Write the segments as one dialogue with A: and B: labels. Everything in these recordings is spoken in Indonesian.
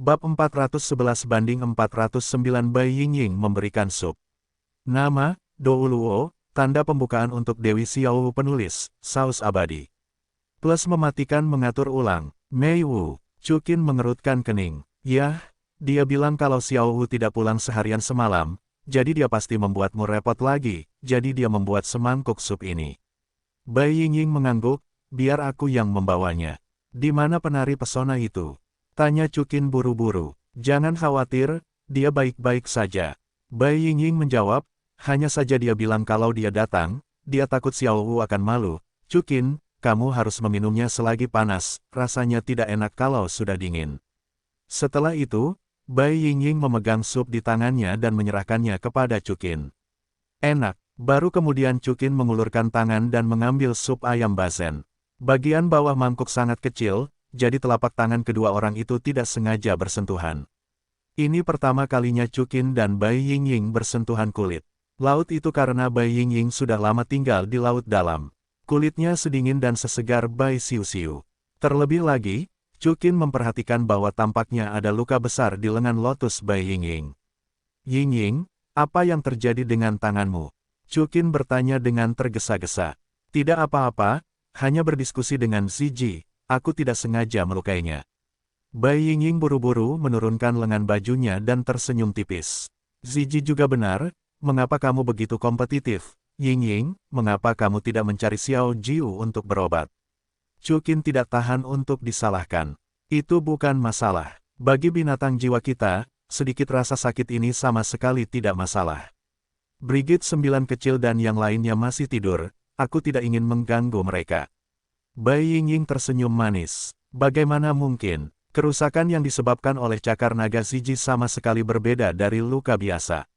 A: Bab 411-409 Bai Yingying memberikan sup. Nama, Douluo, tanda pembukaan untuk Dewi Xiaowu penulis, saus abadi. Plus mematikan mengatur ulang, Mei Wu, Cukin mengerutkan kening. Yah, dia bilang kalau Xiaowu tidak pulang seharian semalam, jadi dia pasti membuatmu repot lagi, jadi dia membuat semangkuk sup ini. Bai Yingying mengangguk, biar aku yang membawanya. Di mana penari pesona itu? Tanya Cukin buru-buru. Jangan khawatir, dia baik-baik saja. Bai Yingying menjawab, hanya saja dia bilang kalau dia datang, dia takut Xiaowu akan malu. Cukin, kamu harus meminumnya selagi panas, rasanya tidak enak kalau sudah dingin. Setelah itu, Bai Yingying memegang sup di tangannya dan menyerahkannya kepada Cukin. Enak, baru kemudian Cukin mengulurkan tangan dan mengambil sup ayam bazen. Bagian bawah mangkuk sangat kecil, jadi telapak tangan kedua orang itu tidak sengaja bersentuhan. Ini pertama kalinya Cukin dan Bai Yingying bersentuhan kulit. Laut itu karena Bai Yingying sudah lama tinggal di laut dalam. Kulitnya sedingin dan sesegar Bai Xiuxiu. Terlebih lagi, Cukin memperhatikan bahwa tampaknya ada luka besar di lengan lotus Bai Yingying. Yingying, apa yang terjadi dengan tanganmu? Cukin bertanya dengan tergesa-gesa. Tidak apa-apa, hanya berdiskusi dengan Ziji. Aku tidak sengaja melukainya. Bai Yingying buru-buru menurunkan lengan bajunya dan tersenyum tipis. Ziji juga benar, mengapa kamu begitu kompetitif? Yingying, mengapa kamu tidak mencari Xiao Jiu untuk berobat? Cukin tidak tahan untuk disalahkan. Itu bukan masalah. Bagi binatang jiwa kita, sedikit rasa sakit ini sama sekali tidak masalah. Brigit 9 kecil dan yang lainnya masih tidur, aku tidak ingin mengganggu mereka. Bai Yingying tersenyum manis. Bagaimana mungkin? Kerusakan yang disebabkan oleh cakar naga Ziji sama sekali berbeda dari luka biasa.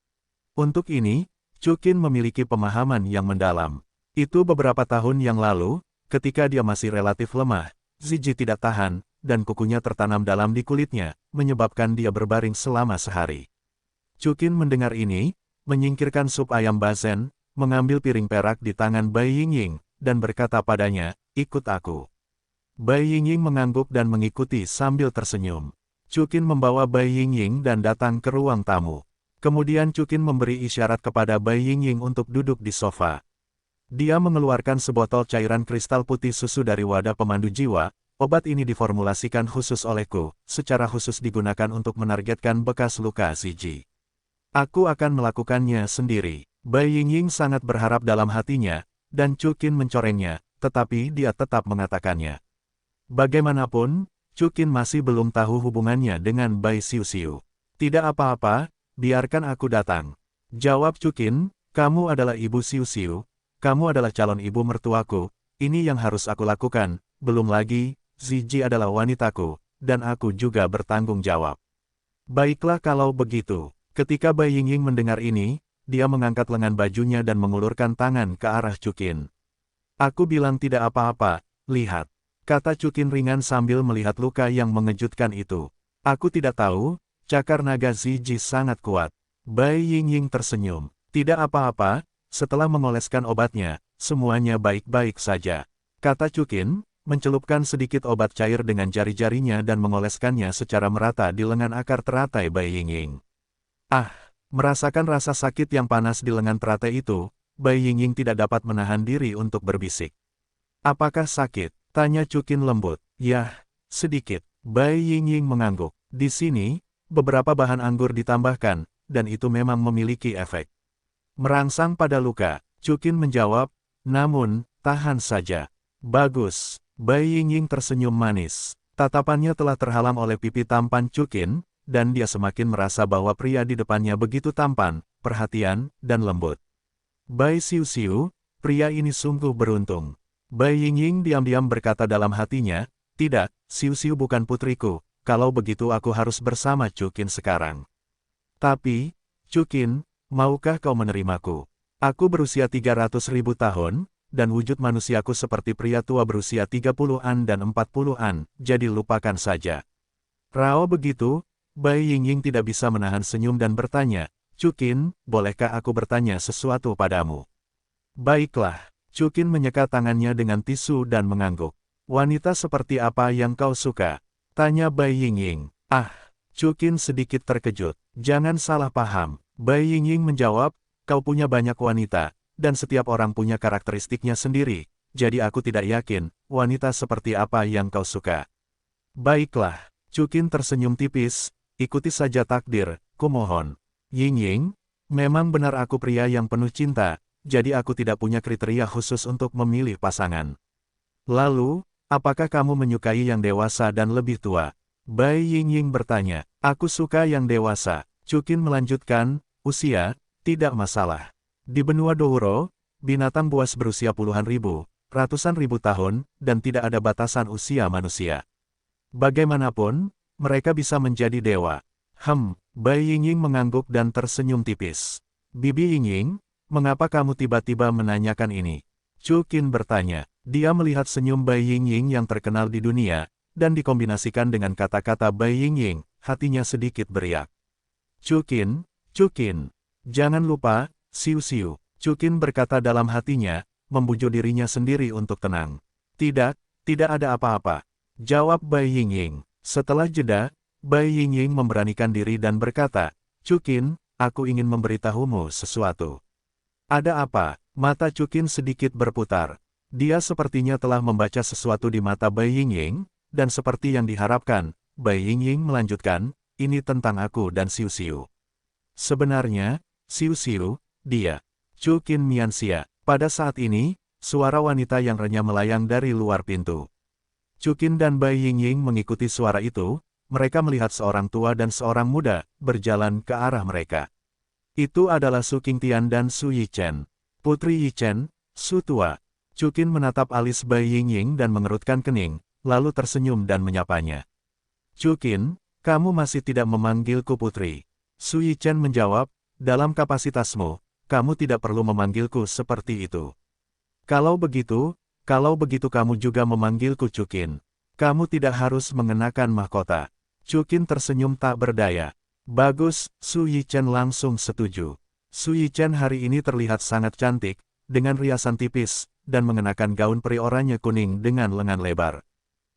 A: Untuk ini, Cukin memiliki pemahaman yang mendalam. Itu beberapa tahun yang lalu, ketika dia masih relatif lemah, Ziji tidak tahan, dan kukunya tertanam dalam di kulitnya, menyebabkan dia berbaring selama sehari. Cukin mendengar ini, menyingkirkan sup ayam bazen, mengambil piring perak di tangan Bai Yingying, dan berkata padanya, ikut aku. Bai Yingying mengangguk dan mengikuti sambil tersenyum. Cukin membawa Bai Yingying dan datang ke ruang tamu. Kemudian Cukin memberi isyarat kepada Bai Yingying untuk duduk di sofa. Dia mengeluarkan sebotol cairan kristal putih susu dari wadah pemandu jiwa. Obat ini diformulasikan khusus olehku, secara khusus digunakan untuk menargetkan bekas luka Ziji. Aku akan melakukannya sendiri. Bai Yingying sangat berharap dalam hatinya, dan Cukin mencorengnya, tetapi dia tetap mengatakannya. Bagaimanapun, Cukin masih belum tahu hubungannya dengan Bai Xiuxiu. Tidak apa-apa, biarkan aku datang. Jawab Cukin, kamu adalah ibu Xiuxiu, kamu adalah calon ibu mertuaku, ini yang harus aku lakukan, belum lagi, Ziji adalah wanitaku, dan aku juga bertanggung jawab. Baiklah kalau begitu. Ketika Bai Yingying mendengar ini, dia mengangkat lengan bajunya dan mengulurkan tangan ke arah Cukin. Aku bilang tidak apa-apa, lihat. Kata Cukin ringan sambil melihat luka yang mengejutkan itu. Aku tidak tahu, cakar naga Ziji sangat kuat. Bai Yingying tersenyum. Tidak apa-apa, setelah mengoleskan obatnya, semuanya baik-baik saja. Kata Cukin, mencelupkan sedikit obat cair dengan jari-jarinya dan mengoleskannya secara merata di lengan akar teratai Bai Yingying. Ah, merasakan rasa sakit yang panas di lengan teratai itu, Bai Yingying tidak dapat menahan diri untuk berbisik. Apakah sakit? Tanya Cukin lembut. Yah, sedikit. Bai Yingying mengangguk. Di sini, beberapa bahan anggur ditambahkan, dan itu memang memiliki efek merangsang pada luka. Cukin menjawab, namun, tahan saja. Bagus. Bai Yingying tersenyum manis. Tatapannya telah terhalang oleh pipi tampan Cukin, dan dia semakin merasa bahwa pria di depannya begitu tampan, perhatian, dan lembut. Bai Xiuxiu, pria ini sungguh beruntung. Bai Yingying diam-diam berkata dalam hatinya, tidak, Xiuxiu bukan putriku, kalau begitu aku harus bersama Cukin sekarang. Tapi, Cukin, maukah kau menerimaku? Aku berusia 300.000 tahun, dan wujud manusiaku seperti pria tua berusia 30-an dan 40-an, jadi lupakan saja. Rao begitu, Bai Yingying tidak bisa menahan senyum dan bertanya, Cukin, bolehkah aku bertanya sesuatu padamu? Baiklah. Cukin menyeka tangannya dengan tisu dan mengangguk. Wanita seperti apa yang kau suka? Tanya Bai Yingying. Ah, Chu Qin sedikit terkejut. Jangan salah paham. Bai Yingying menjawab, kau punya banyak wanita, dan setiap orang punya karakteristiknya sendiri, jadi aku tidak yakin, wanita seperti apa yang kau suka. Baiklah, Chu Qin tersenyum tipis, ikuti saja takdir, kumohon. Yingying, memang benar aku pria yang penuh cinta, jadi aku tidak punya kriteria khusus untuk memilih pasangan. Lalu, apakah kamu menyukai yang dewasa dan lebih tua? Bai Yingying bertanya. Aku suka yang dewasa. Chu Qin melanjutkan, usia, tidak masalah. Di benua Douro, binatang buas berusia puluhan ribu, ratusan ribu tahun, dan tidak ada batasan usia manusia. Bagaimanapun, mereka bisa menjadi dewa. Bai Yingying mengangguk dan tersenyum tipis. Bibi Yingying, mengapa kamu tiba-tiba menanyakan ini? Chu Qin bertanya. Dia melihat senyum Bai Yingying yang terkenal di dunia, dan dikombinasikan dengan kata-kata Bai Yingying, hatinya sedikit beriak. Chu Qin, jangan lupa, siu-siu. Chu Qin berkata dalam hatinya, membujuk dirinya sendiri untuk tenang. Tidak ada apa-apa. Jawab Bai Yingying. Setelah jeda, Bai Yingying memberanikan diri dan berkata, Chu Qin, aku ingin memberitahumu sesuatu. Ada apa? Mata Chu Qin sedikit berputar. Dia sepertinya telah membaca sesuatu di mata Bai Yingying, dan seperti yang diharapkan, Bai Yingying melanjutkan, ini tentang aku dan siu-siu. Sebenarnya, siu-siu, dia. Chu Qin Mianxia. Pada saat ini, suara wanita yang renyah melayang dari luar pintu. Chu Qin dan Bai Yingying mengikuti suara itu, mereka melihat seorang tua dan seorang muda, berjalan ke arah mereka. Itu adalah Su Qingtian dan Su Yichen. Putri Yichen, Su tua. Chu Qin menatap alis Bai Yingying dan mengerutkan kening, lalu tersenyum dan menyapanya. Chu Qin, kamu masih tidak memanggilku putri. Su Yichen menjawab, dalam kapasitasmu, kamu tidak perlu memanggilku seperti itu. Kalau begitu kamu juga memanggilku Chu Qin. Kamu tidak harus mengenakan mahkota. Chu Qin tersenyum tak berdaya. Bagus, Su Yichen langsung setuju. Su Yichen hari ini terlihat sangat cantik, dengan riasan tipis, dan mengenakan gaun peri oranye kuning dengan lengan lebar.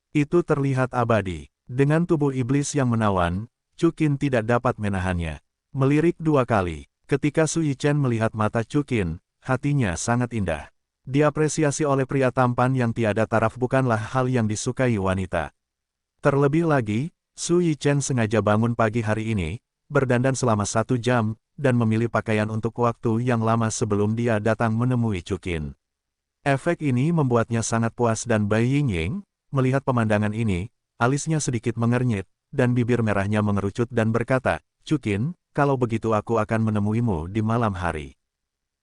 A: Itu terlihat abadi. Dengan tubuh iblis yang menawan, Chu Qin tidak dapat menahannya. Melirik dua kali. Ketika Su Yichen melihat mata Chu Qin, hatinya sangat indah. Diapresiasi oleh pria tampan yang tiada taraf bukanlah hal yang disukai wanita. Terlebih lagi, Su Yichen sengaja bangun pagi hari ini, berdandan selama 1 jam, dan memilih pakaian untuk waktu yang lama sebelum dia datang menemui Chu Qin. Efek ini membuatnya sangat puas dan Bai Yingying, melihat pemandangan ini, alisnya sedikit mengernyit, dan bibir merahnya mengerucut dan berkata, Chu Qin, kalau begitu aku akan menemuimu di malam hari.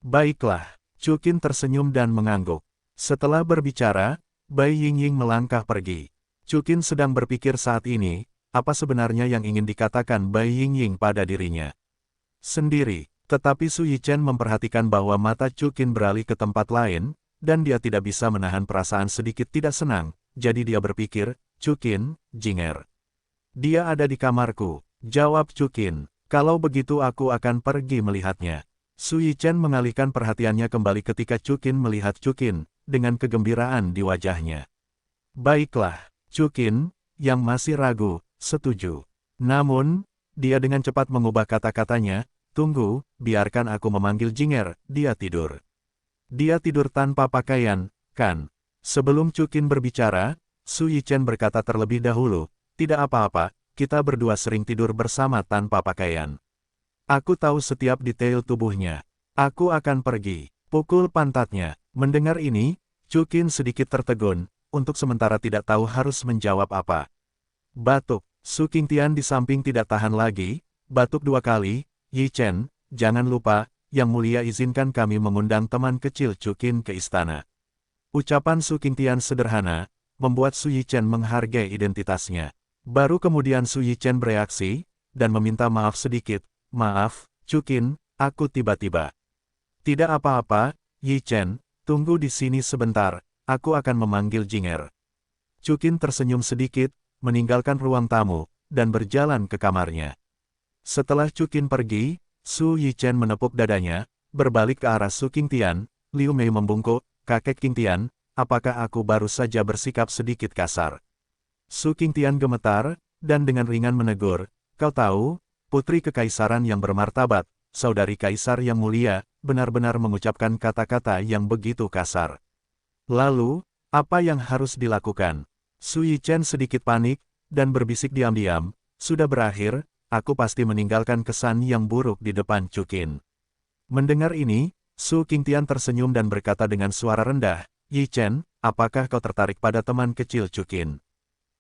A: Baiklah, Chu Qin tersenyum dan mengangguk. Setelah berbicara, Bai Yingying melangkah pergi. Chu Qin sedang berpikir saat ini, apa sebenarnya yang ingin dikatakan Bai Yingying pada dirinya. Sendiri, tetapi Su Yichen memperhatikan bahwa mata Chu Qin beralih ke tempat lain, dan dia tidak bisa menahan perasaan sedikit tidak senang. Jadi dia berpikir, Chu Qin, jinger. Dia ada di kamarku, jawab Chu Qin. Kalau begitu aku akan pergi melihatnya. Su Yichen mengalihkan perhatiannya kembali ketika Chu Qin melihat Chu Qin, dengan kegembiraan di wajahnya. Baiklah, Chu Qin, yang masih ragu, setuju. Namun, dia dengan cepat mengubah kata-katanya, tunggu, biarkan aku memanggil jinger, dia tidur. Dia tidur tanpa pakaian, kan? Sebelum Chu Qin berbicara, Su Yichen berkata terlebih dahulu, tidak apa-apa, kita berdua sering tidur bersama tanpa pakaian. Aku tahu setiap detail tubuhnya. Aku akan pergi. Pukul pantatnya. Mendengar ini, Chu Qin sedikit tertegun, untuk sementara tidak tahu harus menjawab apa. Batuk. Su Qingtian di samping tidak tahan lagi, batuk 2 kali, Yichen, jangan lupa, Yang Mulia izinkan kami mengundang teman kecil Chu Qin ke istana. Ucapan Su Qingtian sederhana, membuat Su Yichen menghargai identitasnya. Baru kemudian Su Yichen bereaksi, dan meminta maaf sedikit, maaf, Chu Qin, aku tiba-tiba. Tidak apa-apa, Yichen, tunggu di sini sebentar, aku akan memanggil jinger. Chu Qin tersenyum sedikit, meninggalkan ruang tamu, dan berjalan ke kamarnya. Setelah Chu Qin pergi, Su Yichen menepuk dadanya, berbalik ke arah Su Qingtian, Liu Mei membungkuk, kakek Qingtian, apakah aku baru saja bersikap sedikit kasar? Su Qingtian gemetar, dan dengan ringan menegur, Kau tahu, putri kekaisaran yang bermartabat, saudari kaisar yang mulia, benar-benar mengucapkan kata-kata yang begitu kasar. Lalu, apa yang harus dilakukan? Su Yichen sedikit panik, dan berbisik diam-diam, sudah berakhir, aku pasti meninggalkan kesan yang buruk di depan Chukin. Mendengar ini, Su Qingtian tersenyum dan berkata dengan suara rendah, Yichen, apakah kau tertarik pada teman kecil Chukin?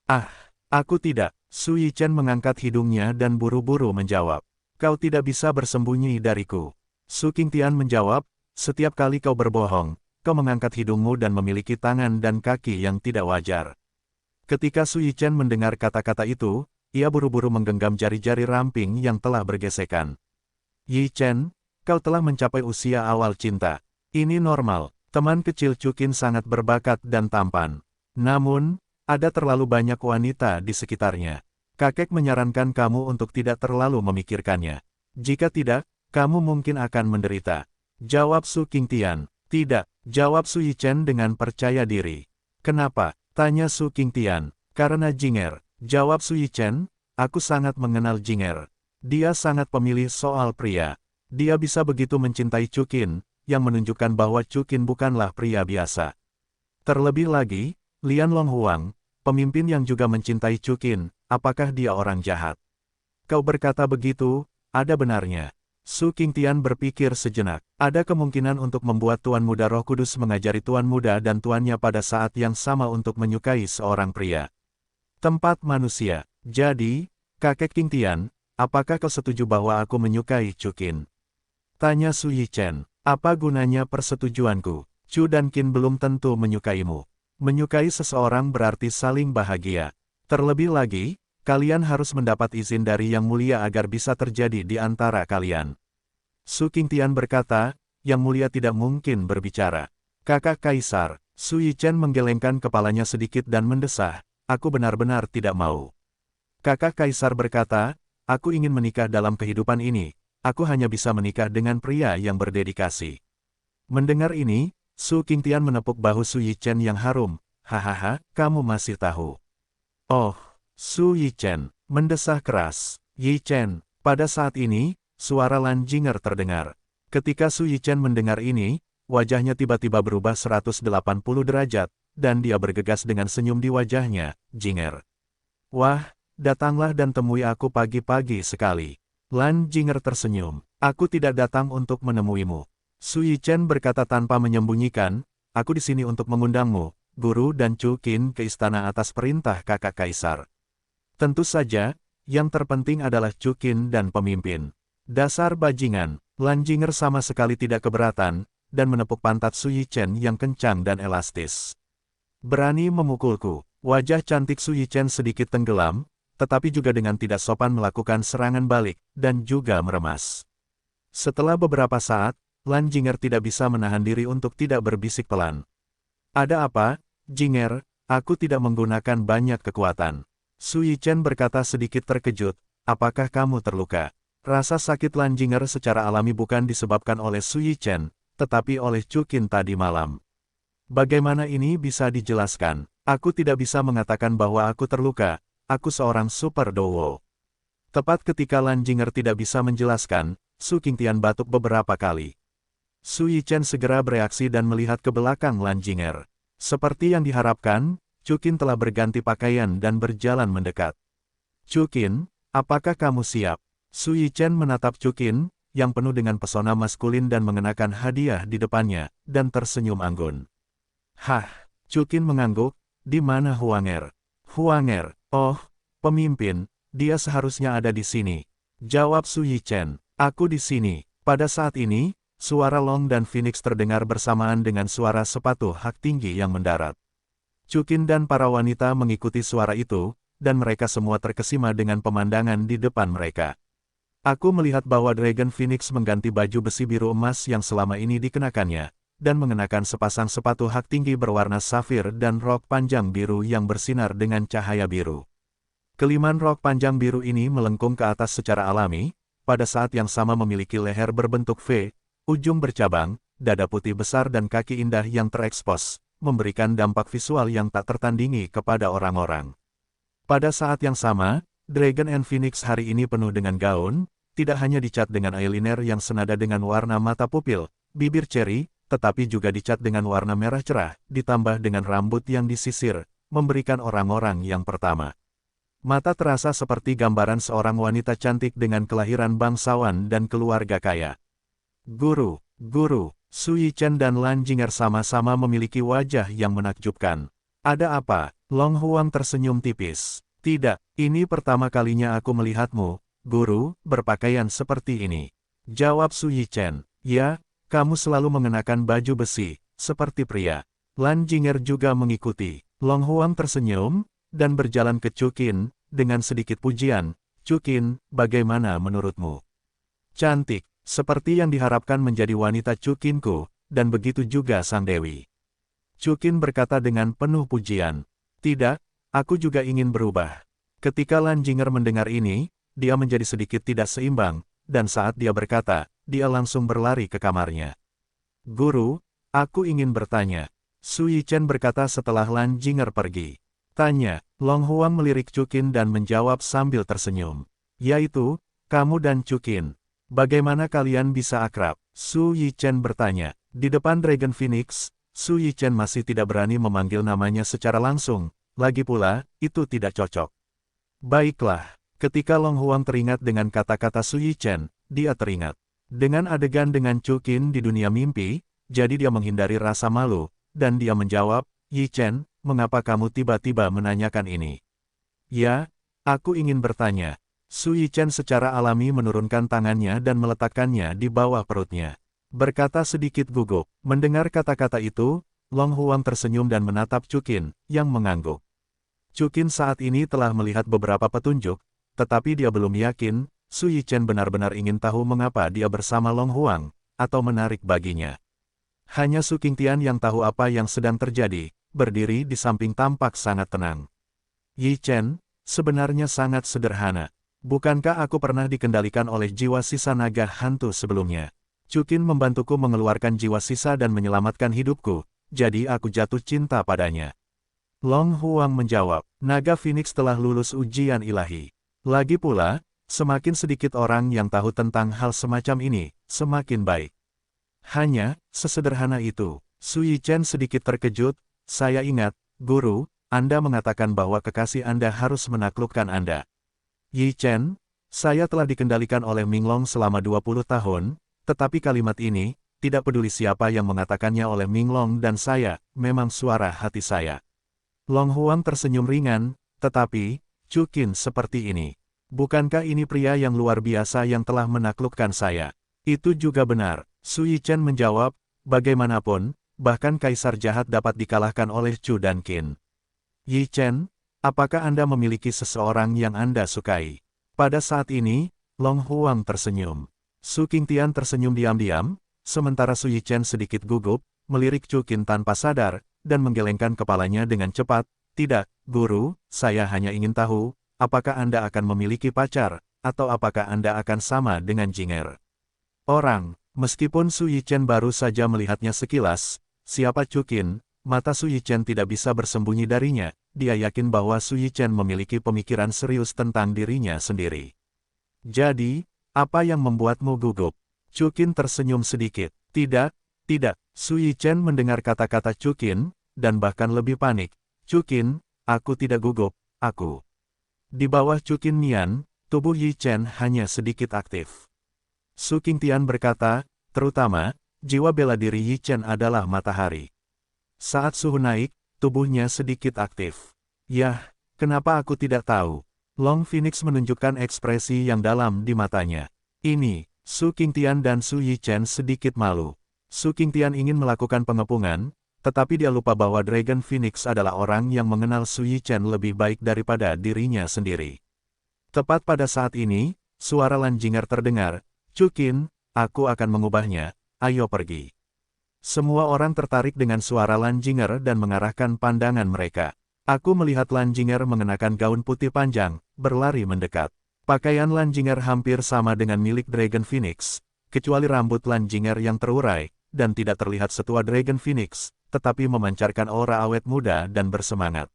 A: Ah, aku tidak. Su Yichen mengangkat hidungnya dan buru-buru menjawab. Kau tidak bisa bersembunyi dariku. Su Qingtian menjawab, setiap kali kau berbohong, kau mengangkat hidungmu dan memiliki tangan dan kaki yang tidak wajar. Ketika Su Yichen mendengar kata-kata itu, ia buru-buru menggenggam jari-jari ramping yang telah bergesekan. Yichen, kau telah mencapai usia awal cinta. Ini normal, teman kecil Chukin sangat berbakat dan tampan. Namun, ada terlalu banyak wanita di sekitarnya. Kakek menyarankan kamu untuk tidak terlalu memikirkannya. Jika tidak, kamu mungkin akan menderita. Jawab Su Qingtian. Tidak, jawab Su Yichen dengan percaya diri. Kenapa? Tanya Su Qingtian. Karena Jinger. Jawab Su Yichen, aku sangat mengenal Jinger. Dia sangat pemilih soal pria. Dia bisa begitu mencintai Chukin, yang menunjukkan bahwa Chukin bukanlah pria biasa. Terlebih lagi, Lian Longhuang, pemimpin yang juga mencintai Chukin, apakah dia orang jahat? Kau berkata begitu, ada benarnya. Su Qingtian berpikir sejenak. Ada kemungkinan untuk membuat Tuan Muda Roh Kudus mengajari Tuan Muda dan tuannya pada saat yang sama untuk menyukai seorang pria. Tempat manusia. Jadi, kakek Qingtian, apakah kau setuju bahwa aku menyukai Chukin? Tanya Su Yichen. Apa gunanya persetujuanku? Chu dan Qin belum tentu menyukaimu. Menyukai seseorang berarti saling bahagia. Terlebih lagi, kalian harus mendapat izin dari Yang Mulia agar bisa terjadi di antara kalian. Su Qingtian berkata, Yang Mulia tidak mungkin berbicara. Kakak Kaisar, Su Yichen menggelengkan kepalanya sedikit dan mendesah, aku benar-benar tidak mau. Kakak Kaisar berkata, aku ingin menikah dalam kehidupan ini, aku hanya bisa menikah dengan pria yang berdedikasi. Mendengar ini, Su Qingtian menepuk bahu Su Yichen yang harum. Hahaha, kamu masih tahu. Oh, Su Yichen, mendesah keras. Yichen, pada saat ini, suara Lan Jinger terdengar. Ketika Su Yichen mendengar ini, wajahnya tiba-tiba berubah 180 derajat, dan dia bergegas dengan senyum di wajahnya, Jinger. Wah, datanglah dan temui aku pagi-pagi sekali. Lan Jinger tersenyum. Aku tidak datang untuk menemuimu. Su Yichen berkata tanpa menyembunyikan, aku di sini untuk mengundangmu, Guru dan Chukin ke istana atas perintah kakak kaisar. Tentu saja, yang terpenting adalah Chukin dan pemimpin. Dasar bajingan, Lan Jinger sama sekali tidak keberatan, dan menepuk pantat Su Yichen yang kencang dan elastis. Berani memukulku. Wajah cantik Su Yichen sedikit tenggelam, tetapi juga dengan tidak sopan melakukan serangan balik, dan juga meremas. Setelah beberapa saat, Lan Jinger tidak bisa menahan diri untuk tidak berbisik pelan. Ada apa, Jinger? Aku tidak menggunakan banyak kekuatan. Su Yichen berkata sedikit terkejut, apakah kamu terluka? Rasa sakit Lan Jinger secara alami bukan disebabkan oleh Su Yichen, tetapi oleh Chukin tadi malam. Bagaimana ini bisa dijelaskan? Aku tidak bisa mengatakan bahwa aku terluka, aku seorang super dowo. Tepat ketika Lan Jinger tidak bisa menjelaskan, Su Qingtian batuk beberapa kali. Su Yichen segera bereaksi dan melihat ke belakang Lan Jinger. Seperti yang diharapkan, Chukin telah berganti pakaian dan berjalan mendekat. Chukin, apakah kamu siap? Su Yichen menatap Chukin, yang penuh dengan pesona maskulin dan mengenakan hadiah di depannya, dan tersenyum anggun. Hah, Chukin mengangguk, di mana Huanger? Huanger, oh, pemimpin, dia seharusnya ada di sini. Jawab Su Yichen, aku di sini. Pada saat ini, suara Long dan Phoenix terdengar bersamaan dengan suara sepatu hak tinggi yang mendarat. Chukin dan para wanita mengikuti suara itu, dan mereka semua terkesima dengan pemandangan di depan mereka. Aku melihat bahwa Dragon Phoenix mengganti baju besi biru emas yang selama ini dikenakannya, dan mengenakan sepasang sepatu hak tinggi berwarna safir dan rok panjang biru yang bersinar dengan cahaya biru. Keliman rok panjang biru ini melengkung ke atas secara alami, pada saat yang sama memiliki leher berbentuk V, ujung bercabang, dada putih besar dan kaki indah yang terekspos, memberikan dampak visual yang tak tertandingi kepada orang-orang. Pada saat yang sama, Dragon and Phoenix hari ini penuh dengan gaun, tidak hanya dicat dengan eyeliner yang senada dengan warna mata pupil, bibir ceri, tetapi juga dicat dengan warna merah cerah, ditambah dengan rambut yang disisir, memberikan orang-orang yang pertama. Mata terasa seperti gambaran seorang wanita cantik dengan kelahiran bangsawan dan keluarga kaya. Guru, Su Yichen dan Lan Jing'er sama-sama memiliki wajah yang menakjubkan. Ada apa? Long Huang tersenyum tipis. Tidak, ini pertama kalinya aku melihatmu, guru, berpakaian seperti ini. Jawab Su Yichen. Ya, kamu selalu mengenakan baju besi, seperti pria. Lan Jing'er juga mengikuti. Long Huang tersenyum, dan berjalan ke Chukin, dengan sedikit pujian. Chukin, bagaimana menurutmu? Cantik, seperti yang diharapkan menjadi wanita Chukinku, dan begitu juga sang dewi. Chukin berkata dengan penuh pujian. Tidak, aku juga ingin berubah. Ketika Lan Jing'er mendengar ini, dia menjadi sedikit tidak seimbang, dan saat dia berkata, dia langsung berlari ke kamarnya. Guru, aku ingin bertanya. Su Yichen berkata setelah Lan Jing'er pergi. Tanya, Long Huang melirik Chukin dan menjawab sambil tersenyum. Yaitu, kamu dan Chukin. Bagaimana kalian bisa akrab? Su Yichen bertanya. Di depan Dragon Phoenix, Su Yichen masih tidak berani memanggil namanya secara langsung. Lagi pula, itu tidak cocok. Baiklah, ketika Long Huang teringat dengan kata-kata Su Yichen, dia teringat. Dengan adegan dengan Chukin di dunia mimpi, jadi dia menghindari rasa malu, dan dia menjawab, Yichen, mengapa kamu tiba-tiba menanyakan ini? Ya, aku ingin bertanya. Su Yichen secara alami menurunkan tangannya dan meletakkannya di bawah perutnya. Berkata sedikit gugup. Mendengar kata-kata itu, Long Huang tersenyum dan menatap Chukin, yang mengangguk. Chukin saat ini telah melihat beberapa petunjuk, tetapi dia belum yakin, Su Yichen benar-benar ingin tahu mengapa dia bersama Long Huang, atau menarik baginya. Hanya Su Qingtian yang tahu apa yang sedang terjadi, berdiri di samping tampak sangat tenang. Yichen, sebenarnya sangat sederhana. Bukankah aku pernah dikendalikan oleh jiwa sisa naga hantu sebelumnya? Chukin membantuku mengeluarkan jiwa sisa dan menyelamatkan hidupku, jadi aku jatuh cinta padanya. Long Huang menjawab, naga Phoenix telah lulus ujian ilahi. Lagi pula, semakin sedikit orang yang tahu tentang hal semacam ini, semakin baik. Hanya, sesederhana itu. Su Yichen sedikit terkejut. Saya ingat, guru, Anda mengatakan bahwa kekasih Anda harus menaklukkan Anda. Yichen, saya telah dikendalikan oleh Minglong selama 20 tahun, tetapi kalimat ini, tidak peduli siapa yang mengatakannya oleh Minglong dan saya, memang suara hati saya. Long Huang tersenyum ringan, tetapi, Chukin seperti ini. Bukankah ini pria yang luar biasa yang telah menaklukkan saya? Itu juga benar. Su Yichen menjawab, bagaimanapun, bahkan kaisar jahat dapat dikalahkan oleh Chu dan Qin. Yichen, apakah Anda memiliki seseorang yang Anda sukai? Pada saat ini, Long Huang tersenyum. Su Qingtian tersenyum diam-diam, sementara Su Yichen sedikit gugup, melirik Chukin tanpa sadar, dan menggelengkan kepalanya dengan cepat. Tidak, guru, saya hanya ingin tahu, apakah Anda akan memiliki pacar, atau apakah Anda akan sama dengan Jing'er? Orang, meskipun Su Yichen baru saja melihatnya sekilas, siapa Chukin, mata Su Yichen tidak bisa bersembunyi darinya, dia yakin bahwa Su Yichen memiliki pemikiran serius tentang dirinya sendiri. Jadi, apa yang membuatmu gugup? Chukin tersenyum sedikit. Tidak, Su Yichen mendengar kata-kata Chukin, dan bahkan lebih panik. Chukin, aku tidak gugup, aku. Di bawah Chukin Nian, tubuh Yichen hanya sedikit aktif. Su Qingtian berkata, terutama, jiwa bela diri Yichen adalah matahari. Saat suhu naik, tubuhnya sedikit aktif. Yah, kenapa aku tidak tahu? Long Phoenix menunjukkan ekspresi yang dalam di matanya. Ini, Su Qingtian dan Su Yichen sedikit malu. Su Qingtian ingin melakukan pengepungan, tetapi dia lupa bahwa Dragon Phoenix adalah orang yang mengenal Su Yichen lebih baik daripada dirinya sendiri. Tepat pada saat ini, suara Lan Jing'er terdengar, Chukin, aku akan mengubahnya, ayo pergi. Semua orang tertarik dengan suara Lan Jing'er dan mengarahkan pandangan mereka. Aku melihat Lan Jing'er mengenakan gaun putih panjang, berlari mendekat. Pakaian Lan Jing'er hampir sama dengan milik Dragon Phoenix, kecuali rambut Lan Jing'er yang terurai, dan tidak terlihat setua Dragon Phoenix, tetapi memancarkan aura awet muda dan bersemangat.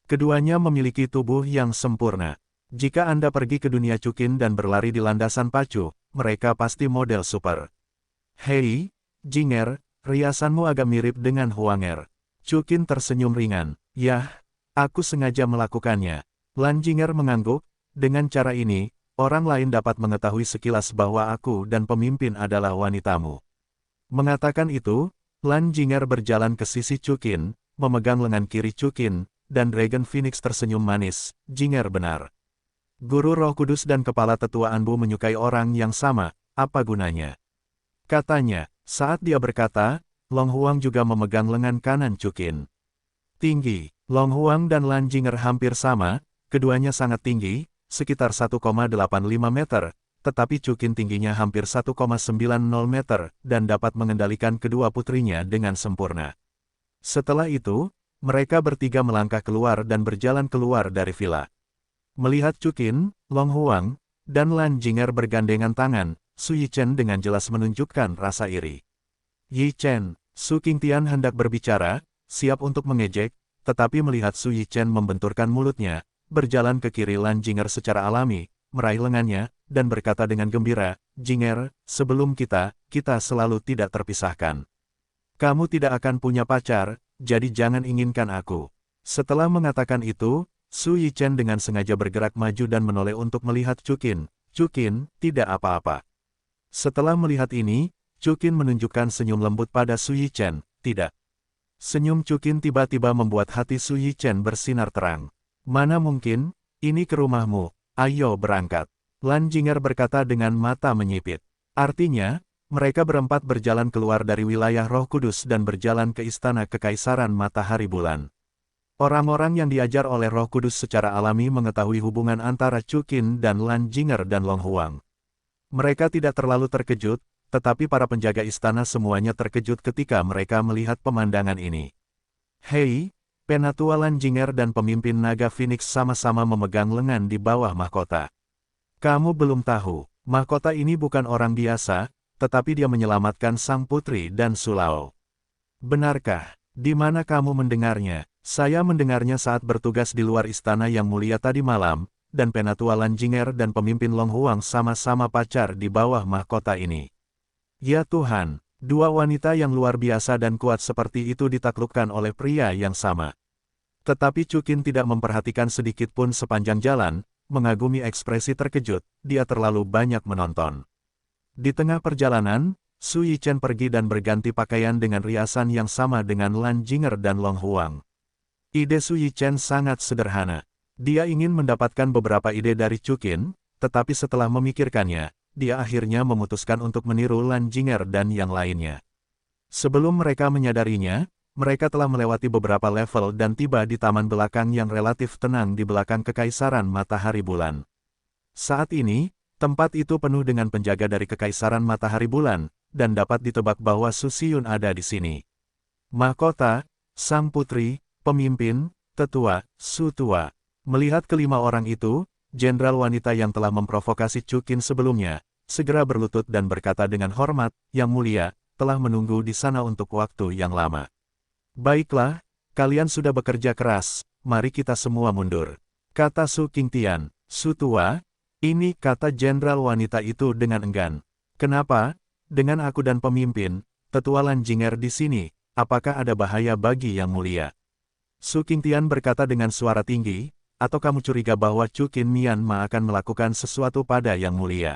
A: Keduanya memiliki tubuh yang sempurna. Jika Anda pergi ke dunia Cukin dan berlari di landasan pacu, mereka pasti model super. Hei, Jinger, riasanmu agak mirip dengan Huanger. Cukin tersenyum ringan. Yah, aku sengaja melakukannya. Lan Jinger mengangguk. Dengan cara ini, orang lain dapat mengetahui sekilas bahwa aku dan pemimpin adalah wanitamu. Mengatakan itu, Lan Jinger berjalan ke sisi Cukin, memegang lengan kiri Cukin, dan Dragon Phoenix tersenyum manis. Jinger benar. Guru Roh Kudus dan Kepala Tetua Anbu menyukai orang yang sama, apa gunanya? Katanya, saat dia berkata, Long Huang juga memegang lengan kanan Cukin. Tinggi, Long Huang dan Lan Jinger hampir sama, keduanya sangat tinggi, sekitar 1,85 meter, tetapi Cukin tingginya hampir 1,90 meter, dan dapat mengendalikan kedua putrinya dengan sempurna. Setelah itu, mereka bertiga melangkah keluar dan berjalan keluar dari villa. Melihat Cukin, Long Huang, dan Lan Jinger bergandengan tangan, Su Yichen dengan jelas menunjukkan rasa iri. Yichen, Su Qingtian hendak berbicara, siap untuk mengejek, tetapi melihat Su Yichen membenturkan mulutnya, berjalan ke kiri Lan Jinger secara alami, meraih lengannya, dan berkata dengan gembira, Jinger, sebelum kita selalu tidak terpisahkan. Kamu tidak akan punya pacar, jadi jangan inginkan aku. Setelah mengatakan itu, Su Yichen dengan sengaja bergerak maju dan menoleh untuk melihat Cukin. Cukin, tidak apa-apa. Setelah melihat ini, Cukin menunjukkan senyum lembut pada Su Yichen. Tidak. Senyum Cukin tiba-tiba membuat hati Su Yichen bersinar terang. Mana mungkin, ini ke rumahmu, ayo berangkat. Lan Jinger berkata dengan mata menyipit. Artinya, mereka berempat berjalan keluar dari wilayah Roh Kudus dan berjalan ke Istana Kekaisaran Matahari Bulan. Orang-orang yang diajar oleh Roh Kudus secara alami mengetahui hubungan antara Cukin dan Lan Jinger dan Long Huang. Mereka tidak terlalu terkejut, tetapi para penjaga istana semuanya terkejut ketika mereka melihat pemandangan ini. Hei, Penatua Lan Jinger dan pemimpin Naga Phoenix sama-sama memegang lengan di bawah mahkota. Kamu belum tahu, mahkota ini bukan orang biasa, tetapi dia menyelamatkan sang putri dan Sulao. Benarkah? Di mana kamu mendengarnya? Saya mendengarnya saat bertugas di luar istana yang mulia tadi malam, dan Penatua Lan Jinger dan pemimpin Long Huang sama-sama pacar di bawah mahkota ini. Ya Tuhan, dua wanita yang luar biasa dan kuat seperti itu ditaklukkan oleh pria yang sama. Tetapi Cukin tidak memperhatikan sedikit pun sepanjang jalan, mengagumi ekspresi terkejut, dia terlalu banyak menonton. Di tengah perjalanan, Su Yichen pergi dan berganti pakaian dengan riasan yang sama dengan Lan Jinger dan Long Huang. Ide Su Yichen sangat sederhana. Dia ingin mendapatkan beberapa ide dari Cukin, tetapi setelah memikirkannya, dia akhirnya memutuskan untuk meniru Lan Jinger dan yang lainnya. Sebelum mereka menyadarinya, mereka telah melewati beberapa level dan tiba di taman belakang yang relatif tenang di belakang Kekaisaran Matahari Bulan. Saat ini, tempat itu penuh dengan penjaga dari Kekaisaran Matahari Bulan, dan dapat ditebak bahwa Su Xiyun ada di sini. Mahkota, sang putri, pemimpin, tetua, Su Tua. Melihat kelima orang itu, jenderal wanita yang telah memprovokasi Cukin sebelumnya, segera berlutut dan berkata dengan hormat, Yang Mulia, telah menunggu di sana untuk waktu yang lama. Baiklah, kalian sudah bekerja keras, mari kita semua mundur. Kata Su Qingtian. Su Tua, ini kata jenderal wanita itu dengan enggan. Kenapa? Dengan aku dan pemimpin, Tetua Lan Jinger di sini, apakah ada bahaya bagi Yang Mulia? Su Qingtian berkata dengan suara tinggi, atau kamu curiga bahwa Cukin Myanmar akan melakukan sesuatu pada Yang Mulia?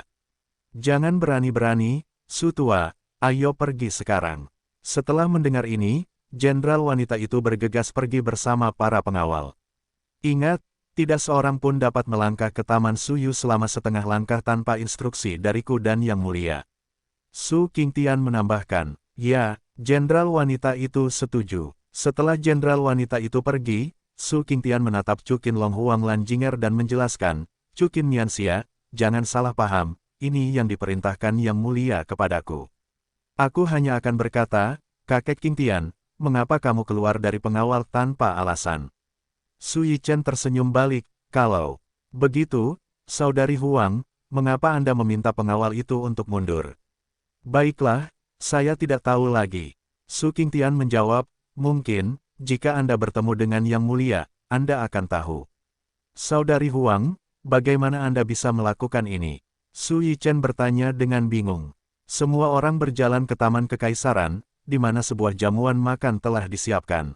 A: Jangan berani-berani, Su Tua, ayo pergi sekarang. Setelah mendengar ini, jenderal wanita itu bergegas pergi bersama para pengawal. Ingat, tidak seorang pun dapat melangkah ke Taman Suyu selama setengah langkah tanpa instruksi dariku dan Yang Mulia. Su Qingtian menambahkan, ya, jenderal wanita itu setuju. Setelah jenderal wanita itu pergi, Su Qingtian menatap Cukin Long Huang Lan Jinger dan menjelaskan, Cukin Mianxia, jangan salah paham, ini yang diperintahkan Yang Mulia kepadaku. Aku hanya akan berkata, kakek Qingtian, mengapa kamu keluar dari pengawal tanpa alasan? Su Yichen tersenyum balik, kalau begitu, saudari Huang, mengapa Anda meminta pengawal itu untuk mundur? Baiklah, saya tidak tahu lagi. Su Qingtian menjawab, mungkin, jika Anda bertemu dengan Yang Mulia, Anda akan tahu. Saudari Huang, bagaimana Anda bisa melakukan ini? Su Yichen bertanya dengan bingung. Semua orang berjalan ke Taman Kekaisaran, di mana sebuah jamuan makan telah disiapkan.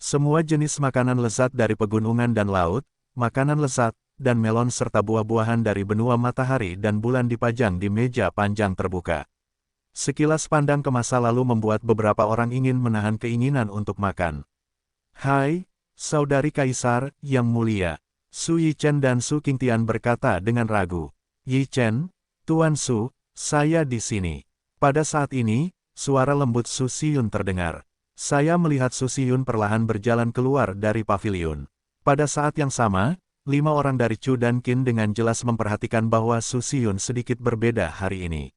A: Semua jenis makanan lezat dari pegunungan dan laut, makanan lezat, dan melon serta buah-buahan dari benua matahari dan bulan dipajang di meja panjang terbuka. Sekilas pandang ke masa lalu membuat beberapa orang ingin menahan keinginan untuk makan. Hai, Saudari Kaisar, Yang Mulia. Su Yichen dan Su Qingtian berkata dengan ragu. Yichen, Tuan Su, saya di sini. Pada saat ini, suara lembut Su Xiyun terdengar. Saya melihat Su Xiyun perlahan berjalan keluar dari paviliun. Pada saat yang sama, 5 orang dari Chu dan Qin dengan jelas memperhatikan bahwa Su Xiyun sedikit berbeda hari ini.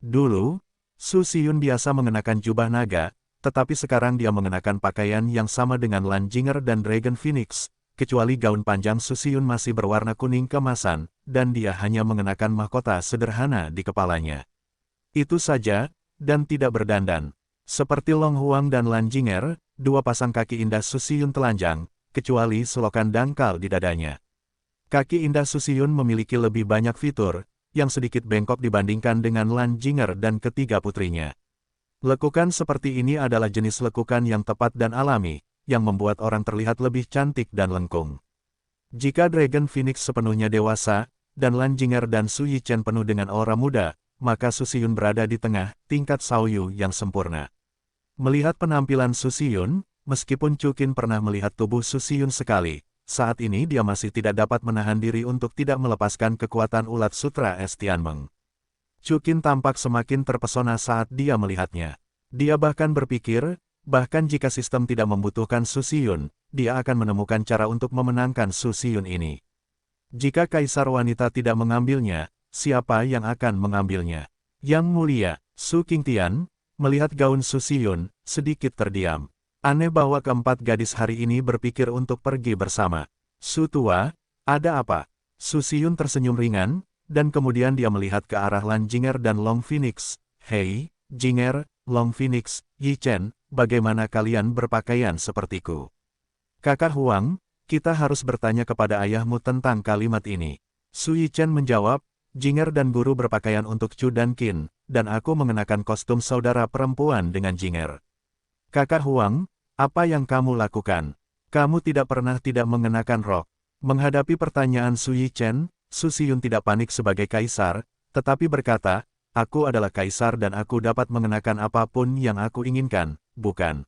A: Dulu, Su Xiyun biasa mengenakan jubah naga, tetapi sekarang dia mengenakan pakaian yang sama dengan Lan Jinger dan Dragon Phoenix, kecuali gaun panjang Su Xiyun masih berwarna kuning keemasan, dan dia hanya mengenakan mahkota sederhana di kepalanya. Itu saja, dan tidak berdandan. Seperti Long Huang dan Lan Jinger, 2 pasang kaki indah Su Xiyun telanjang, kecuali selokan dangkal di dadanya. Kaki indah Su Xiyun memiliki lebih banyak fitur, yang sedikit bengkok dibandingkan dengan Lan Jinger dan ketiga putrinya. Lekukan seperti ini adalah jenis lekukan yang tepat dan alami, yang membuat orang terlihat lebih cantik dan lengkung. Jika Dragon Phoenix sepenuhnya dewasa, dan Lan Jinger dan Su Yichen penuh dengan aura muda, maka Su Xiyun berada di tengah, tingkat Shaoyu yang sempurna. Melihat penampilan Su Xiyun, meskipun Chu Qin pernah melihat tubuh Su Xiyun sekali, saat ini dia masih tidak dapat menahan diri untuk tidak melepaskan kekuatan ulat sutra es Tianmeng. Chu Qin tampak semakin terpesona saat dia melihatnya. Dia bahkan berpikir, bahkan jika sistem tidak membutuhkan Su Xiyun, dia akan menemukan cara untuk memenangkan Su Xiyun ini. Jika Kaisar Wanita tidak mengambilnya, siapa yang akan mengambilnya? Yang Mulia, Su Qingtian, melihat gaun Su Xiyun, sedikit terdiam. Aneh bahwa keempat gadis hari ini berpikir untuk pergi bersama. Su Tua, ada apa? Su Xiyun tersenyum ringan, dan kemudian dia melihat ke arah Lan Jinger dan Long Phoenix. Hei, Jinger, Long Phoenix, Yichen, bagaimana kalian berpakaian sepertiku? Kakak Huang, kita harus bertanya kepada ayahmu tentang kalimat ini. Su Yichen menjawab, Jinger dan guru berpakaian untuk Chu dan Qin, dan aku mengenakan kostum saudara perempuan dengan Jinger. Kakak Huang, apa yang kamu lakukan? Kamu tidak pernah tidak mengenakan rok. Menghadapi pertanyaan Su Yichen, Su Xiyun tidak panik sebagai kaisar, tetapi berkata, aku adalah kaisar dan aku dapat mengenakan apapun yang aku inginkan, bukan?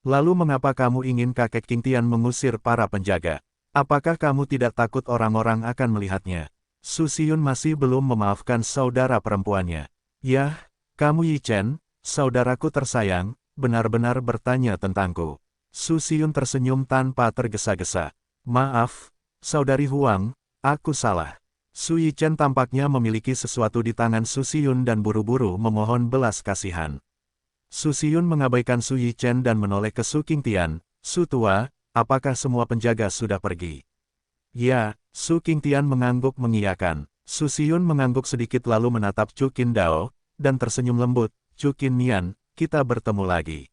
A: Lalu mengapa kamu ingin kakek Qingtian mengusir para penjaga? Apakah kamu tidak takut orang-orang akan melihatnya? Su Xiyun masih belum memaafkan saudara perempuannya. Yah, kamu Yichen, saudaraku tersayang, benar-benar bertanya tentangku. Su Xiyun tersenyum tanpa tergesa-gesa. Maaf, Saudari Huang, aku salah. Su Yichen tampaknya memiliki sesuatu di tangan Su Xiyun dan buru-buru memohon belas kasihan. Su Xiyun mengabaikan Su Yichen dan menoleh ke Su Qingtian. Su Tua, apakah semua penjaga sudah pergi? Ya, Su Qingtian mengangguk mengiyakan. Su Xiyun mengangguk sedikit lalu menatap Chu Qindao, dan tersenyum lembut. Chu Qin Mian, kita bertemu lagi.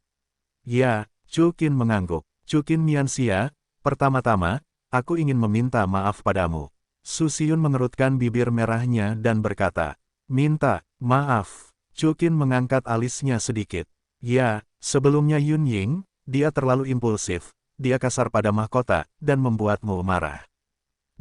A: Ya, Chu Qin mengangguk. Chu Qin Mian Xia, pertama-tama, aku ingin meminta maaf padamu. Su Xiyun mengerutkan bibir merahnya dan berkata, minta maaf. Chu Qin mengangkat alisnya sedikit. Ya, sebelumnya Yun Ying, dia terlalu impulsif, dia kasar pada mahkota, dan membuatmu marah.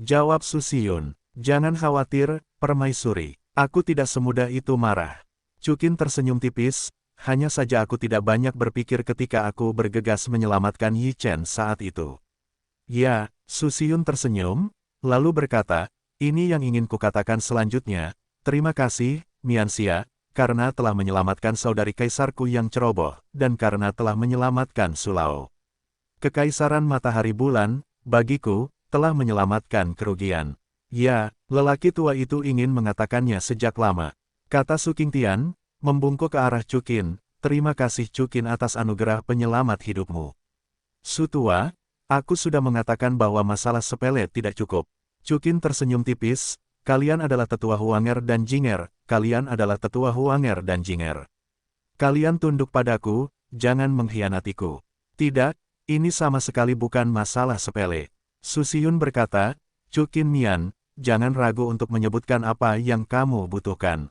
A: Jawab Su Xiyun, jangan khawatir, permaisuri, aku tidak semudah itu marah. Chu Qin tersenyum tipis, hanya saja aku tidak banyak berpikir ketika aku bergegas menyelamatkan Yichen saat itu. Ya, Su Xiyun tersenyum, lalu berkata, ini yang ingin kukatakan selanjutnya, terima kasih, Mian Xia, karena telah menyelamatkan saudari kaisarku yang ceroboh, dan karena telah menyelamatkan Sulao. Kekaisaran Matahari Bulan, bagiku, telah menyelamatkan kerugian. Ya, lelaki tua itu ingin mengatakannya sejak lama. Kata Su Qingtian, membungkuk ke arah Chu Qin, terima kasih Chu Qin atas anugerah penyelamat hidupmu. Su Tua, aku sudah mengatakan bahwa masalah sepele tidak cukup. Chu Qin tersenyum tipis, kalian adalah tetua Huanger dan Jinger, kalian adalah tetua Huanger dan Jinger. Kalian tunduk padaku, jangan mengkhianatiku. Tidak, ini sama sekali bukan masalah sepele. Su Xiyun berkata, Chu Qin Mian, jangan ragu untuk menyebutkan apa yang kamu butuhkan.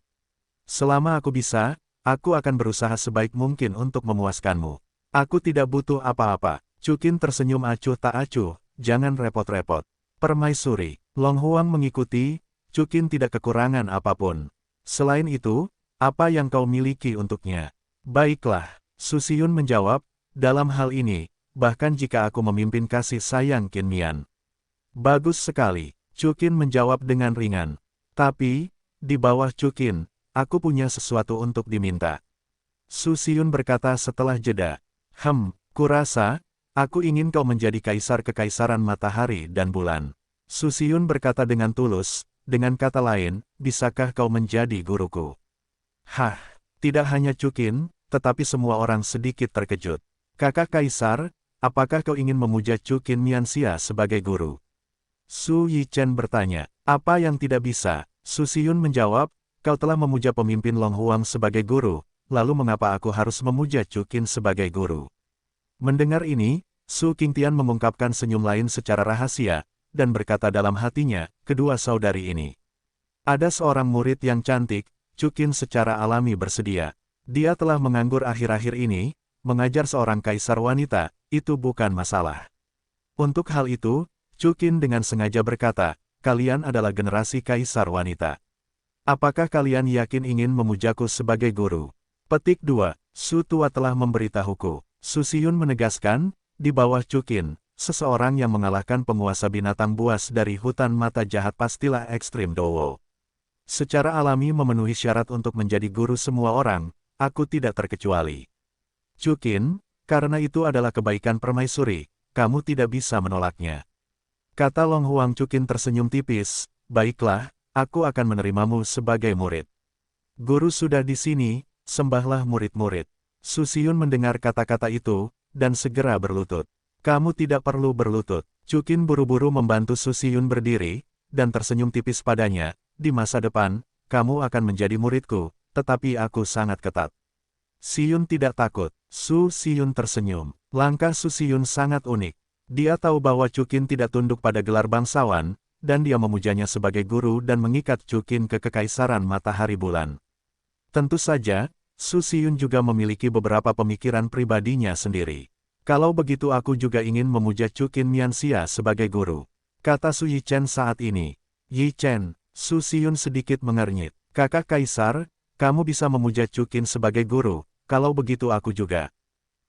A: Selama aku bisa, aku akan berusaha sebaik mungkin untuk memuaskanmu. Aku tidak butuh apa-apa. Chukin tersenyum acuh tak acuh, jangan repot-repot. Permaisuri, Long Huang mengikuti, Chukin tidak kekurangan apapun. Selain itu, apa yang kau miliki untuknya? Baiklah, Su Xiyun menjawab, dalam hal ini, bahkan jika aku memimpin kasih sayang Qin Mian. Bagus sekali, Chukin menjawab dengan ringan. Tapi, di bawah Chukin, aku punya sesuatu untuk diminta. Su Xiyun berkata setelah jeda. Kurasa, aku ingin kau menjadi kaisar kekaisaran matahari dan bulan. Su Xiyun berkata dengan tulus, dengan kata lain, bisakah kau menjadi guruku? Hah, tidak hanya Chukin, tetapi semua orang sedikit terkejut. Kakak kaisar, apakah kau ingin memuja Chukin Mianxia sebagai guru? Su Yichen bertanya, apa yang tidak bisa? Su Xiyun menjawab, kau telah memuja pemimpin Long Huang sebagai guru, lalu mengapa aku harus memuja Chukin sebagai guru? Mendengar ini, Su Qingtian mengungkapkan senyum lain secara rahasia, dan berkata dalam hatinya, kedua saudari ini. Ada seorang murid yang cantik, Chukin secara alami bersedia. Dia telah menganggur akhir-akhir ini, mengajar seorang kaisar wanita, itu bukan masalah. Untuk hal itu, Chukin dengan sengaja berkata, kalian adalah generasi kaisar wanita. Apakah kalian yakin ingin memujaku sebagai guru? Petik 2. Su tua telah memberitahuku. Su Xiyun menegaskan, di bawah Chukin, seseorang yang mengalahkan penguasa binatang buas dari hutan mata jahat pastilah ekstrim Dowo. Secara alami memenuhi syarat untuk menjadi guru semua orang, aku tidak terkecuali. Chukin, karena itu adalah kebaikan permaisuri, kamu tidak bisa menolaknya. Kata Long Huang. Chukin tersenyum tipis, baiklah, aku akan menerimamu sebagai murid. Guru sudah di sini, sembahlah murid-murid. Su Xiyun mendengar kata-kata itu, dan segera berlutut. Kamu tidak perlu berlutut. Chukin buru-buru membantu Su Xiyun berdiri, dan tersenyum tipis padanya, di masa depan, kamu akan menjadi muridku, tetapi aku sangat ketat. Xiyun tidak takut. Su Xiyun tersenyum. Langkah Su Xiyun sangat unik. Dia tahu bahwa Chukin tidak tunduk pada gelar bangsawan, dan dia memujanya sebagai guru dan mengikat Chukin ke kekaisaran matahari bulan. Tentu saja, Su Xiyun juga memiliki beberapa pemikiran pribadinya sendiri. Kalau begitu aku juga ingin memuja Chukin Mianxia sebagai guru. Kata Su Yichen saat ini. Yichen, Su Xiyun sedikit mengernyit. Kakak kaisar, kamu bisa memuja Chukin sebagai guru, kalau begitu aku juga.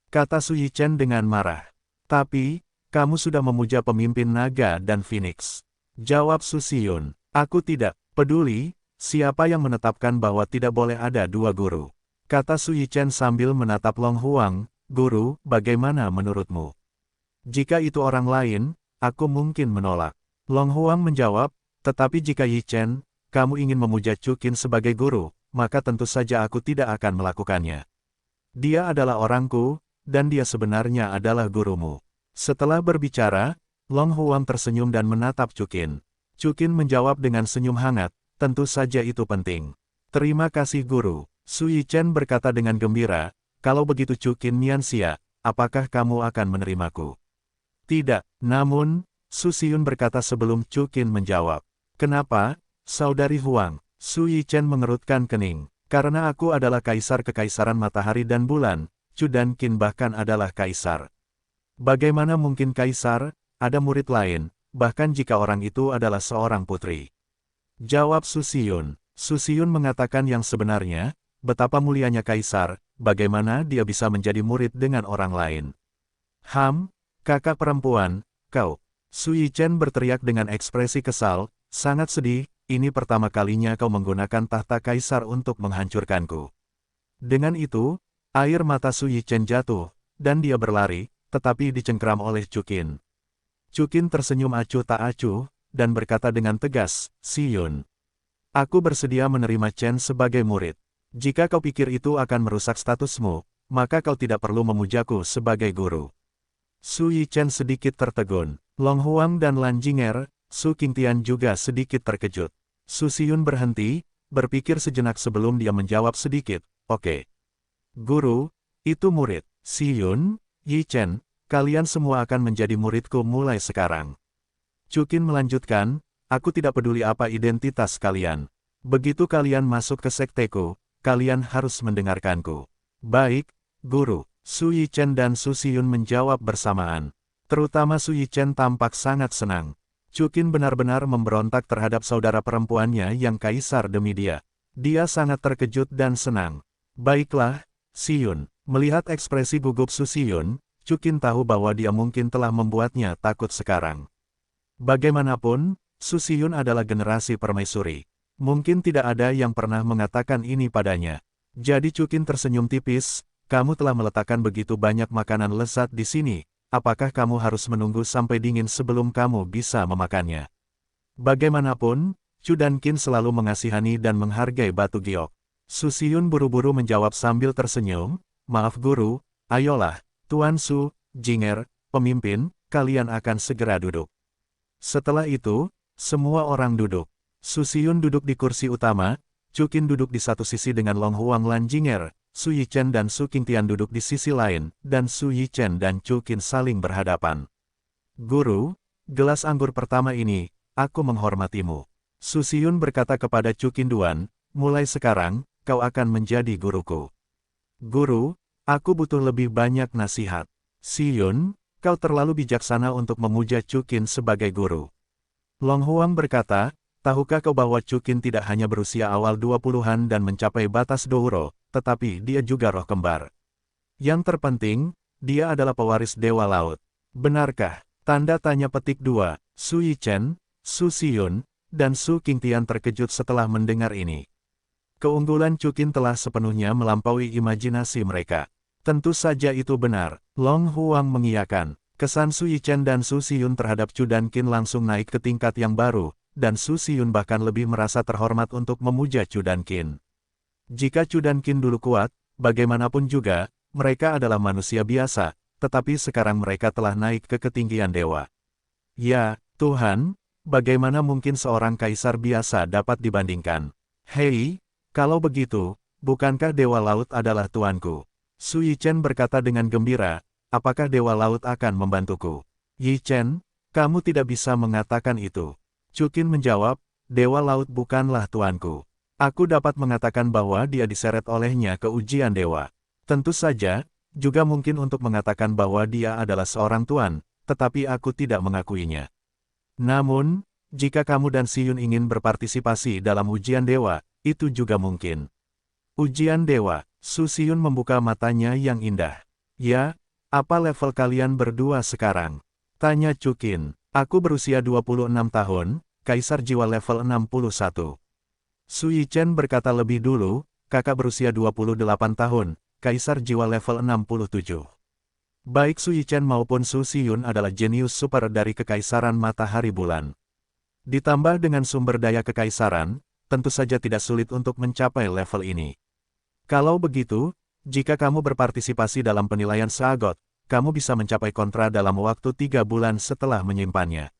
A: Kata Su Yichen dengan marah. Tapi, kamu sudah memuja pemimpin naga dan Phoenix. Jawab Su Xiyun. Aku tidak peduli, siapa yang menetapkan bahwa tidak boleh ada dua guru. Kata Su Yichen sambil menatap Long Huang, guru, bagaimana menurutmu? Jika itu orang lain, aku mungkin menolak. Long Huang menjawab, tetapi jika Yichen, kamu ingin memuja Chukin sebagai guru, maka tentu saja aku tidak akan melakukannya. Dia adalah orangku, dan dia sebenarnya adalah gurumu. Setelah berbicara, Long Huang tersenyum dan menatap Chukin. Chukin menjawab dengan senyum hangat, tentu saja itu penting. Terima kasih guru. Su Yichen berkata dengan gembira, kalau begitu Chukin Mianxia, apakah kamu akan menerimaku? Tidak, namun, Su Xiyun berkata sebelum Chukin menjawab. Kenapa, saudari Huang? Su Yichen mengerutkan kening. Karena aku adalah kaisar kekaisaran matahari dan bulan, Chu dan Qin bahkan adalah kaisar. Bagaimana mungkin kaisar, ada murid lain, bahkan jika orang itu adalah seorang putri? Jawab Su Xiyun. Su Xiyun mengatakan yang sebenarnya, betapa mulianya kaisar, bagaimana dia bisa menjadi murid dengan orang lain. Kakak perempuan, kau. Su Yichen berteriak dengan ekspresi kesal, sangat sedih, ini pertama kalinya kau menggunakan tahta kaisar untuk menghancurkanku. Dengan itu, air mata Su Yichen jatuh, dan dia berlari, tetapi dicengkeram oleh Chukin. Chukin tersenyum acuh tak acuh, dan berkata dengan tegas, Xiyun. Aku bersedia menerima Chen sebagai murid. Jika kau pikir itu akan merusak statusmu, maka kau tidak perlu memujaku sebagai guru. Su Yichen sedikit tertegun. Long Huang dan Lan Jing'er, Su Qingtian juga sedikit terkejut. Su Xiyun berhenti, berpikir sejenak sebelum dia menjawab sedikit, oke. Guru, itu murid. Xiyun, Yichen, kalian semua akan menjadi muridku mulai sekarang. Chukin melanjutkan, aku tidak peduli apa identitas kalian. Begitu kalian masuk ke sekteku, kalian harus mendengarkanku. Baik, Guru. Su Yichen dan Su Xiyun menjawab bersamaan. Terutama Su Yichen tampak sangat senang. Chuqin benar-benar memberontak terhadap saudara perempuannya yang kaisar demi dia. Dia sangat terkejut dan senang. Baiklah, Xiyun. Melihat ekspresi gugup Su Xiyun, Chuqin tahu bahwa dia mungkin telah membuatnya takut sekarang. Bagaimanapun, Su Xiyun adalah generasi permaisuri. Mungkin tidak ada yang pernah mengatakan ini padanya. Jadi Chuqin tersenyum tipis. Kamu telah meletakkan begitu banyak makanan lezat di sini, apakah kamu harus menunggu sampai dingin sebelum kamu bisa memakannya? Bagaimanapun, Chu dan Qin selalu mengasihani dan menghargai batu giok. Su Xiyun buru-buru menjawab sambil tersenyum, maaf guru, ayolah, Tuan Su, Jinger, pemimpin, kalian akan segera duduk. Setelah itu, semua orang duduk. Su Xiyun duduk di kursi utama, Chu Qin duduk di satu sisi dengan Long Huang Lan Jinger, Su Yichen dan Su Qingtian duduk di sisi lain, dan Su Yichen dan Chu Qin saling berhadapan. Guru, gelas anggur pertama ini, aku menghormatimu. Su Xiyun berkata kepada Chu Qinduan, mulai sekarang, kau akan menjadi guruku. Guru, aku butuh lebih banyak nasihat. Xiyun, kau terlalu bijaksana untuk memuja Chu Qin sebagai guru. Long Huang berkata, tahukah kau bahwa Chu Qin tidak hanya berusia awal 20-an dan mencapai batas Douro, tetapi dia juga roh kembar. Yang terpenting, dia adalah pewaris Dewa Laut. Benarkah? Tanda tanya petik 2, Su Yichen, Su Xiyun, dan Su Qingtian terkejut setelah mendengar ini. Keunggulan Chu Qin telah sepenuhnya melampaui imajinasi mereka. Tentu saja itu benar, Long Huang mengiyakan. Kesan Su Yichen dan Su Xiyun terhadap Chu dan Qin langsung naik ke tingkat yang baru, dan Su Xiyun bahkan lebih merasa terhormat untuk memuja Chu dan Qin. Jika Chu dan Qin dulu kuat, bagaimanapun juga, mereka adalah manusia biasa, tetapi sekarang mereka telah naik ke ketinggian dewa. Ya, Tuhan, bagaimana mungkin seorang kaisar biasa dapat dibandingkan? Hei, kalau begitu, bukankah Dewa Laut adalah tuanku? Su Yichen berkata dengan gembira, apakah Dewa Laut akan membantuku? Yichen, kamu tidak bisa mengatakan itu. Chu Qin menjawab, Dewa Laut bukanlah tuanku. Aku dapat mengatakan bahwa dia diseret olehnya ke ujian dewa. Tentu saja, juga mungkin untuk mengatakan bahwa dia adalah seorang tuan, tetapi aku tidak mengakuinya. Namun, jika kamu dan Xiyun ingin berpartisipasi dalam ujian dewa, itu juga mungkin. Ujian dewa, Su Xiyun membuka matanya yang indah. Ya, apa level kalian berdua sekarang? Tanya Chu Qin. Aku berusia 26 tahun, kaisar jiwa level 61. Su Yichen berkata lebih dulu, kakak berusia 28 tahun, kaisar jiwa level 67. Baik Su Yichen maupun Su Xiyun adalah jenius super dari kekaisaran matahari bulan. Ditambah dengan sumber daya kekaisaran, tentu saja tidak sulit untuk mencapai level ini. Kalau begitu, jika kamu berpartisipasi dalam penilaian Saagot, kamu bisa mencapai kontra dalam waktu 3 bulan setelah menyimpannya.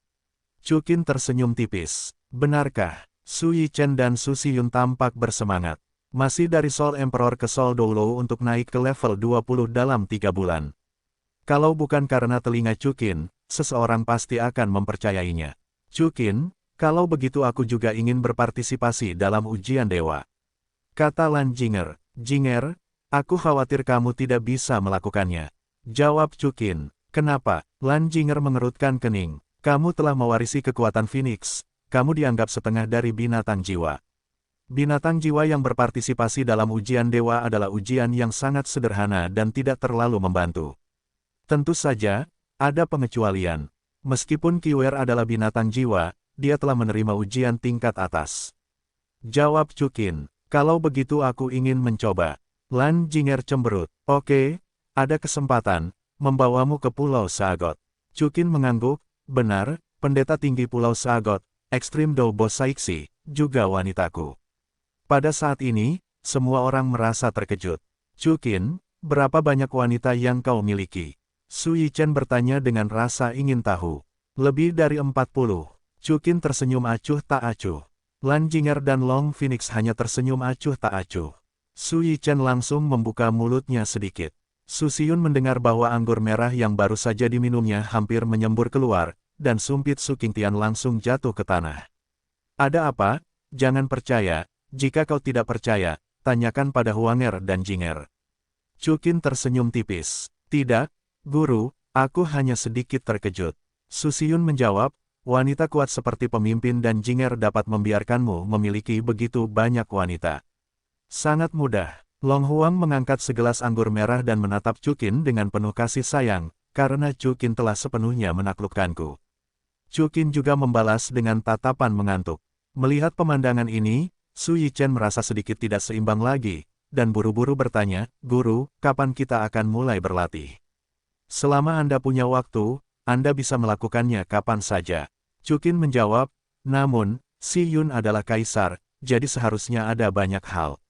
A: Chu Qin tersenyum tipis. Benarkah? Su Yichen dan Su Xiyun tampak bersemangat. Masih dari Soul Emperor ke Soul Doulo untuk naik ke level 20 dalam 3 bulan. Kalau bukan karena telinga Chu Qin, seseorang pasti akan mempercayainya. Chu Qin, kalau begitu aku juga ingin berpartisipasi dalam ujian dewa. Kata Lan Jinger. Jinger, aku khawatir kamu tidak bisa melakukannya. Jawab Chu Qin. Kenapa? Lan Jinger mengerutkan kening. Kamu telah mewarisi kekuatan Phoenix. Kamu dianggap setengah dari binatang jiwa. Binatang jiwa yang berpartisipasi dalam ujian dewa adalah ujian yang sangat sederhana dan tidak terlalu membantu. Tentu saja, ada pengecualian. Meskipun Kiwer adalah binatang jiwa, dia telah menerima ujian tingkat atas. Jawab Chu Qin. Kalau begitu aku ingin mencoba. Lan Jinger cemberut. Oke, ada kesempatan, membawamu ke Pulau Saagot. Chu Qin mengangguk, benar, pendeta tinggi Pulau Saagot. Ekstrim Doubo Saixi, juga wanitaku. Pada saat ini, semua orang merasa terkejut. Chu Qin, berapa banyak wanita yang kau miliki? Su Yichen bertanya dengan rasa ingin tahu. Lebih dari 40. Chu Qin tersenyum acuh tak acuh. Lan Jinger dan Long Phoenix hanya tersenyum acuh tak acuh. Su Yichen langsung membuka mulutnya sedikit. Su Xiyun mendengar bahwa anggur merah yang baru saja diminumnya hampir menyembur keluar, dan sumpit Su Qingtian langsung jatuh ke tanah. Ada apa? Jangan percaya, jika kau tidak percaya, tanyakan pada Huanger dan Jinger. Chukin tersenyum tipis. Tidak, guru, aku hanya sedikit terkejut. Su Xiyun menjawab, wanita kuat seperti pemimpin dan Jinger dapat membiarkanmu memiliki begitu banyak wanita. Sangat mudah. Long Huang mengangkat segelas anggur merah dan menatap Chukin dengan penuh kasih sayang, karena Chukin telah sepenuhnya menaklukkanku. Chukin juga membalas dengan tatapan mengantuk. Melihat pemandangan ini, Su Yichen merasa sedikit tidak seimbang lagi, dan buru-buru bertanya, "Guru, kapan kita akan mulai berlatih?" "Selama Anda punya waktu, Anda bisa melakukannya kapan saja." Chukin menjawab, "Namun, Si Yun adalah kaisar, jadi seharusnya ada banyak hal."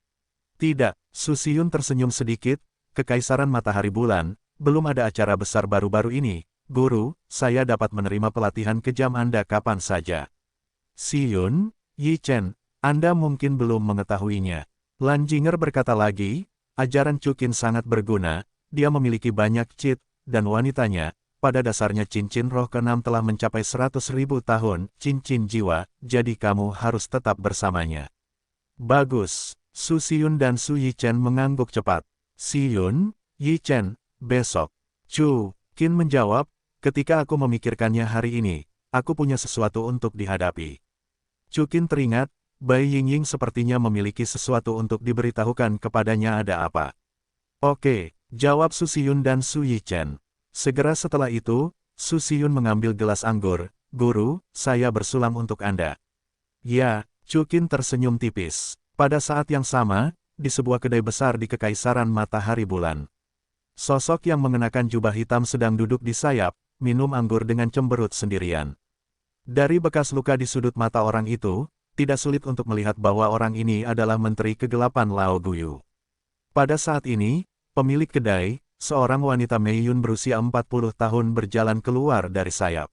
A: "Tidak," Su Xiyun tersenyum sedikit, "Kekaisaran Matahari Bulan, belum ada acara besar baru-baru ini. Guru, saya dapat menerima pelatihan kejam Anda kapan saja." "Si Yun, Yi Chen, Anda mungkin belum mengetahuinya." Lan Jinger berkata lagi, ajaran Chukin sangat berguna, dia memiliki banyak cheat, dan wanitanya, pada dasarnya cincin roh ke-6 telah mencapai 100.000 tahun, cincin jiwa, jadi kamu harus tetap bersamanya. Bagus, Su Xiyun dan Su Yichen mengangguk cepat. Si Yun, Yi Chen, besok. Chu Qin menjawab, ketika aku memikirkannya hari ini, aku punya sesuatu untuk dihadapi. Chu Qin teringat, Bai Yingying sepertinya memiliki sesuatu untuk diberitahukan kepadanya. Ada apa? Oke, jawab Su Xiyun dan Su Yichen. Segera setelah itu, Su Xiyun mengambil gelas anggur. Guru, saya bersulam untuk Anda. Ya, Chu Qin tersenyum tipis. Pada saat yang sama, di sebuah kedai besar di Kekaisaran Matahari Bulan. Sosok yang mengenakan jubah hitam sedang duduk di sayap, minum anggur dengan cemberut sendirian. Dari bekas luka di sudut mata orang itu, tidak sulit untuk melihat bahwa orang ini adalah Menteri Kegelapan Lao Guyu. Pada saat ini, pemilik kedai, seorang wanita Mei Yun berusia 40 tahun berjalan keluar dari sayap.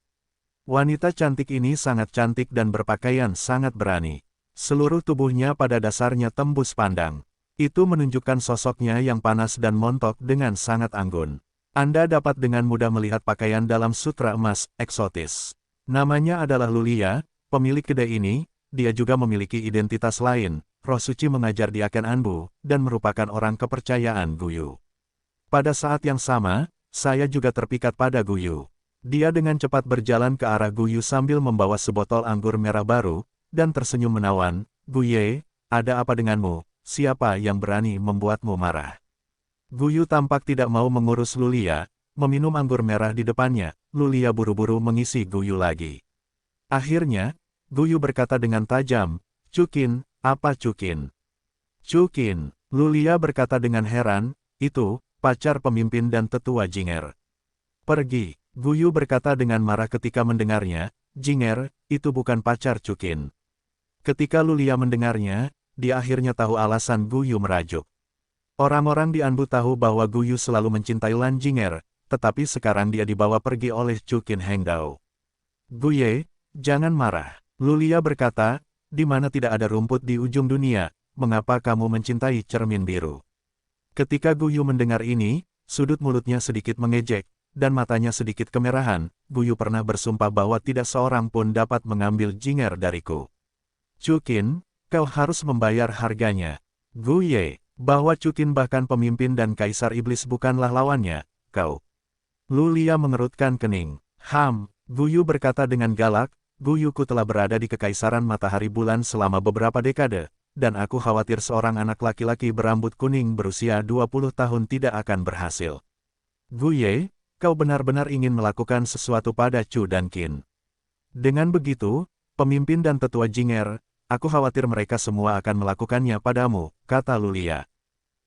A: Wanita cantik ini sangat cantik dan berpakaian sangat berani. Seluruh tubuhnya pada dasarnya tembus pandang. Itu menunjukkan sosoknya yang panas dan montok dengan sangat anggun. Anda dapat dengan mudah melihat pakaian dalam sutra emas, eksotis. Namanya adalah Lulia, pemilik kedai ini. Dia juga memiliki identitas lain, roh suci mengajar di Aken Anbu, dan merupakan orang kepercayaan Guyu. Pada saat yang sama, saya juga terpikat pada Guyu. Dia dengan cepat berjalan ke arah Guyu sambil membawa sebotol anggur merah baru, dan tersenyum menawan, "Guye, ada apa denganmu? Siapa yang berani membuatmu marah?" Guyu tampak tidak mau mengurus Lulia, meminum anggur merah di depannya. Lulia buru-buru mengisi Guyu lagi. Akhirnya, Guyu berkata dengan tajam, "Chukin, apa Chukin?" "Chukin," Lulia berkata dengan heran, "itu, pacar pemimpin dan tetua Jinger." "Pergi," Guyu berkata dengan marah ketika mendengarnya, "Jinger, itu bukan pacar Chukin." Ketika Lulia mendengarnya, dia akhirnya tahu alasan Guyu merajuk. Orang-orang di Anbu tahu bahwa Guyu selalu mencintai Lan Jinger, tetapi sekarang dia dibawa pergi oleh Chukin Hengdao. "Guye, jangan marah." Lulia berkata, "Di mana tidak ada rumput di ujung dunia, mengapa kamu mencintai cermin biru?" Ketika Guyu mendengar ini, sudut mulutnya sedikit mengejek, dan matanya sedikit kemerahan. Guyu pernah bersumpah bahwa tidak seorang pun dapat mengambil Jinger dariku. "Chukin, kau harus membayar harganya." "Guye, bahwa Chukin bahkan pemimpin dan kaisar iblis bukanlah lawannya, kau." Lulia mengerutkan kening. Guyu berkata dengan galak, "Guyuku telah berada di Kekaisaran Matahari Bulan selama beberapa dekade, dan aku khawatir seorang anak laki-laki berambut kuning berusia 20 tahun tidak akan berhasil." "Guye, kau benar-benar ingin melakukan sesuatu pada Chu dan Qin." "Dengan begitu, pemimpin dan tetua Jinger, aku khawatir mereka semua akan melakukannya padamu," kata Lulia.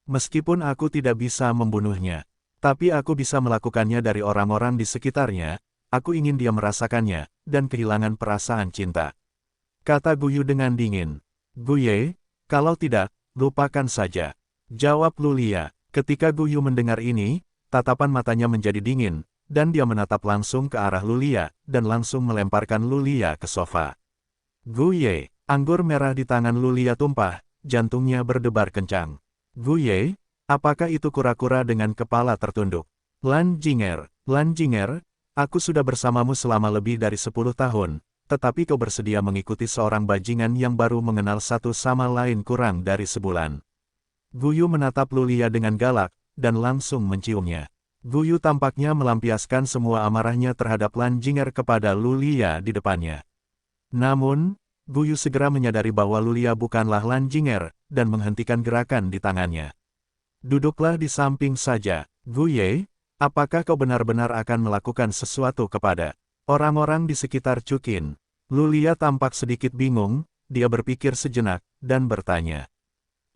A: "Meskipun aku tidak bisa membunuhnya, tapi aku bisa melakukannya dari orang-orang di sekitarnya. Aku ingin dia merasakannya, dan kehilangan perasaan cinta," kata Guyu dengan dingin. "Guye, kalau tidak, lupakan saja," jawab Lulia. Ketika Guyu mendengar ini, tatapan matanya menjadi dingin, dan dia menatap langsung ke arah Lulia, dan langsung melemparkan Lulia ke sofa. "Guye," anggur merah di tangan Lulia tumpah, jantungnya berdebar kencang. "Guye, apakah itu kura-kura dengan kepala tertunduk?" Lan Jinger, aku sudah bersamamu selama lebih dari 10 tahun, tetapi kau bersedia mengikuti seorang bajingan yang baru mengenal satu sama lain kurang dari sebulan. Guyu menatap Lulia dengan galak, dan langsung menciumnya. Guyu tampaknya melampiaskan semua amarahnya terhadap Lan Jinger kepada Lulia di depannya. Namun, Guyu segera menyadari bahwa Lulia bukanlah Lan Jinger, dan menghentikan gerakan di tangannya. Duduklah di samping saja, Guye, apakah kau benar-benar akan melakukan sesuatu kepada orang-orang di sekitar Chukin? Lulia tampak sedikit bingung, dia berpikir sejenak, dan bertanya.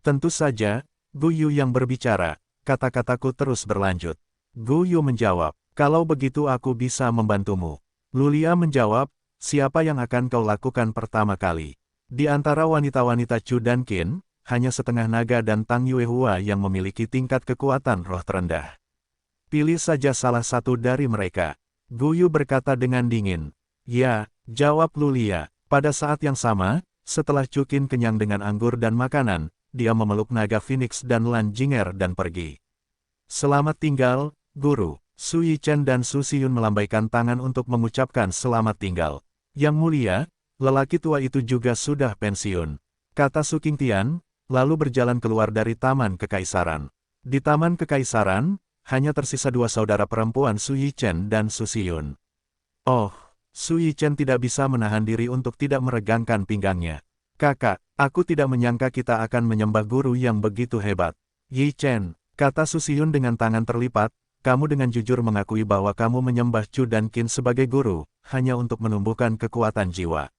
A: Tentu saja, Guyu yang berbicara, kata-kataku terus berlanjut. Guyu menjawab, kalau begitu aku bisa membantumu. Lulia menjawab, siapa yang akan kau lakukan pertama kali? Di antara wanita-wanita Chu dan Qin, hanya setengah naga dan Tang Yuehua yang memiliki tingkat kekuatan roh terendah. Pilih saja salah satu dari mereka. Guyu berkata dengan dingin. Ya, jawab Lulia. Pada saat yang sama, setelah Chukin kenyang dengan anggur dan makanan, dia memeluk naga Phoenix dan Lan Jinger dan pergi. Selamat tinggal, Guru. Su Yichen dan Su Xiyun melambaikan tangan untuk mengucapkan selamat tinggal. Yang mulia, lelaki tua itu juga sudah pensiun, kata Su Qingtian, lalu berjalan keluar dari Taman Kekaisaran. Di Taman Kekaisaran, hanya tersisa dua saudara perempuan Su Yichen dan Su Xiyun. Oh, Su Yichen tidak bisa menahan diri untuk tidak meregangkan pinggangnya. Kakak, aku tidak menyangka kita akan menyembah guru yang begitu hebat. Yichen, kata Su Xiyun dengan tangan terlipat, kamu dengan jujur mengakui bahwa kamu menyembah Chu dan Qin sebagai guru, hanya untuk menumbuhkan kekuatan jiwa.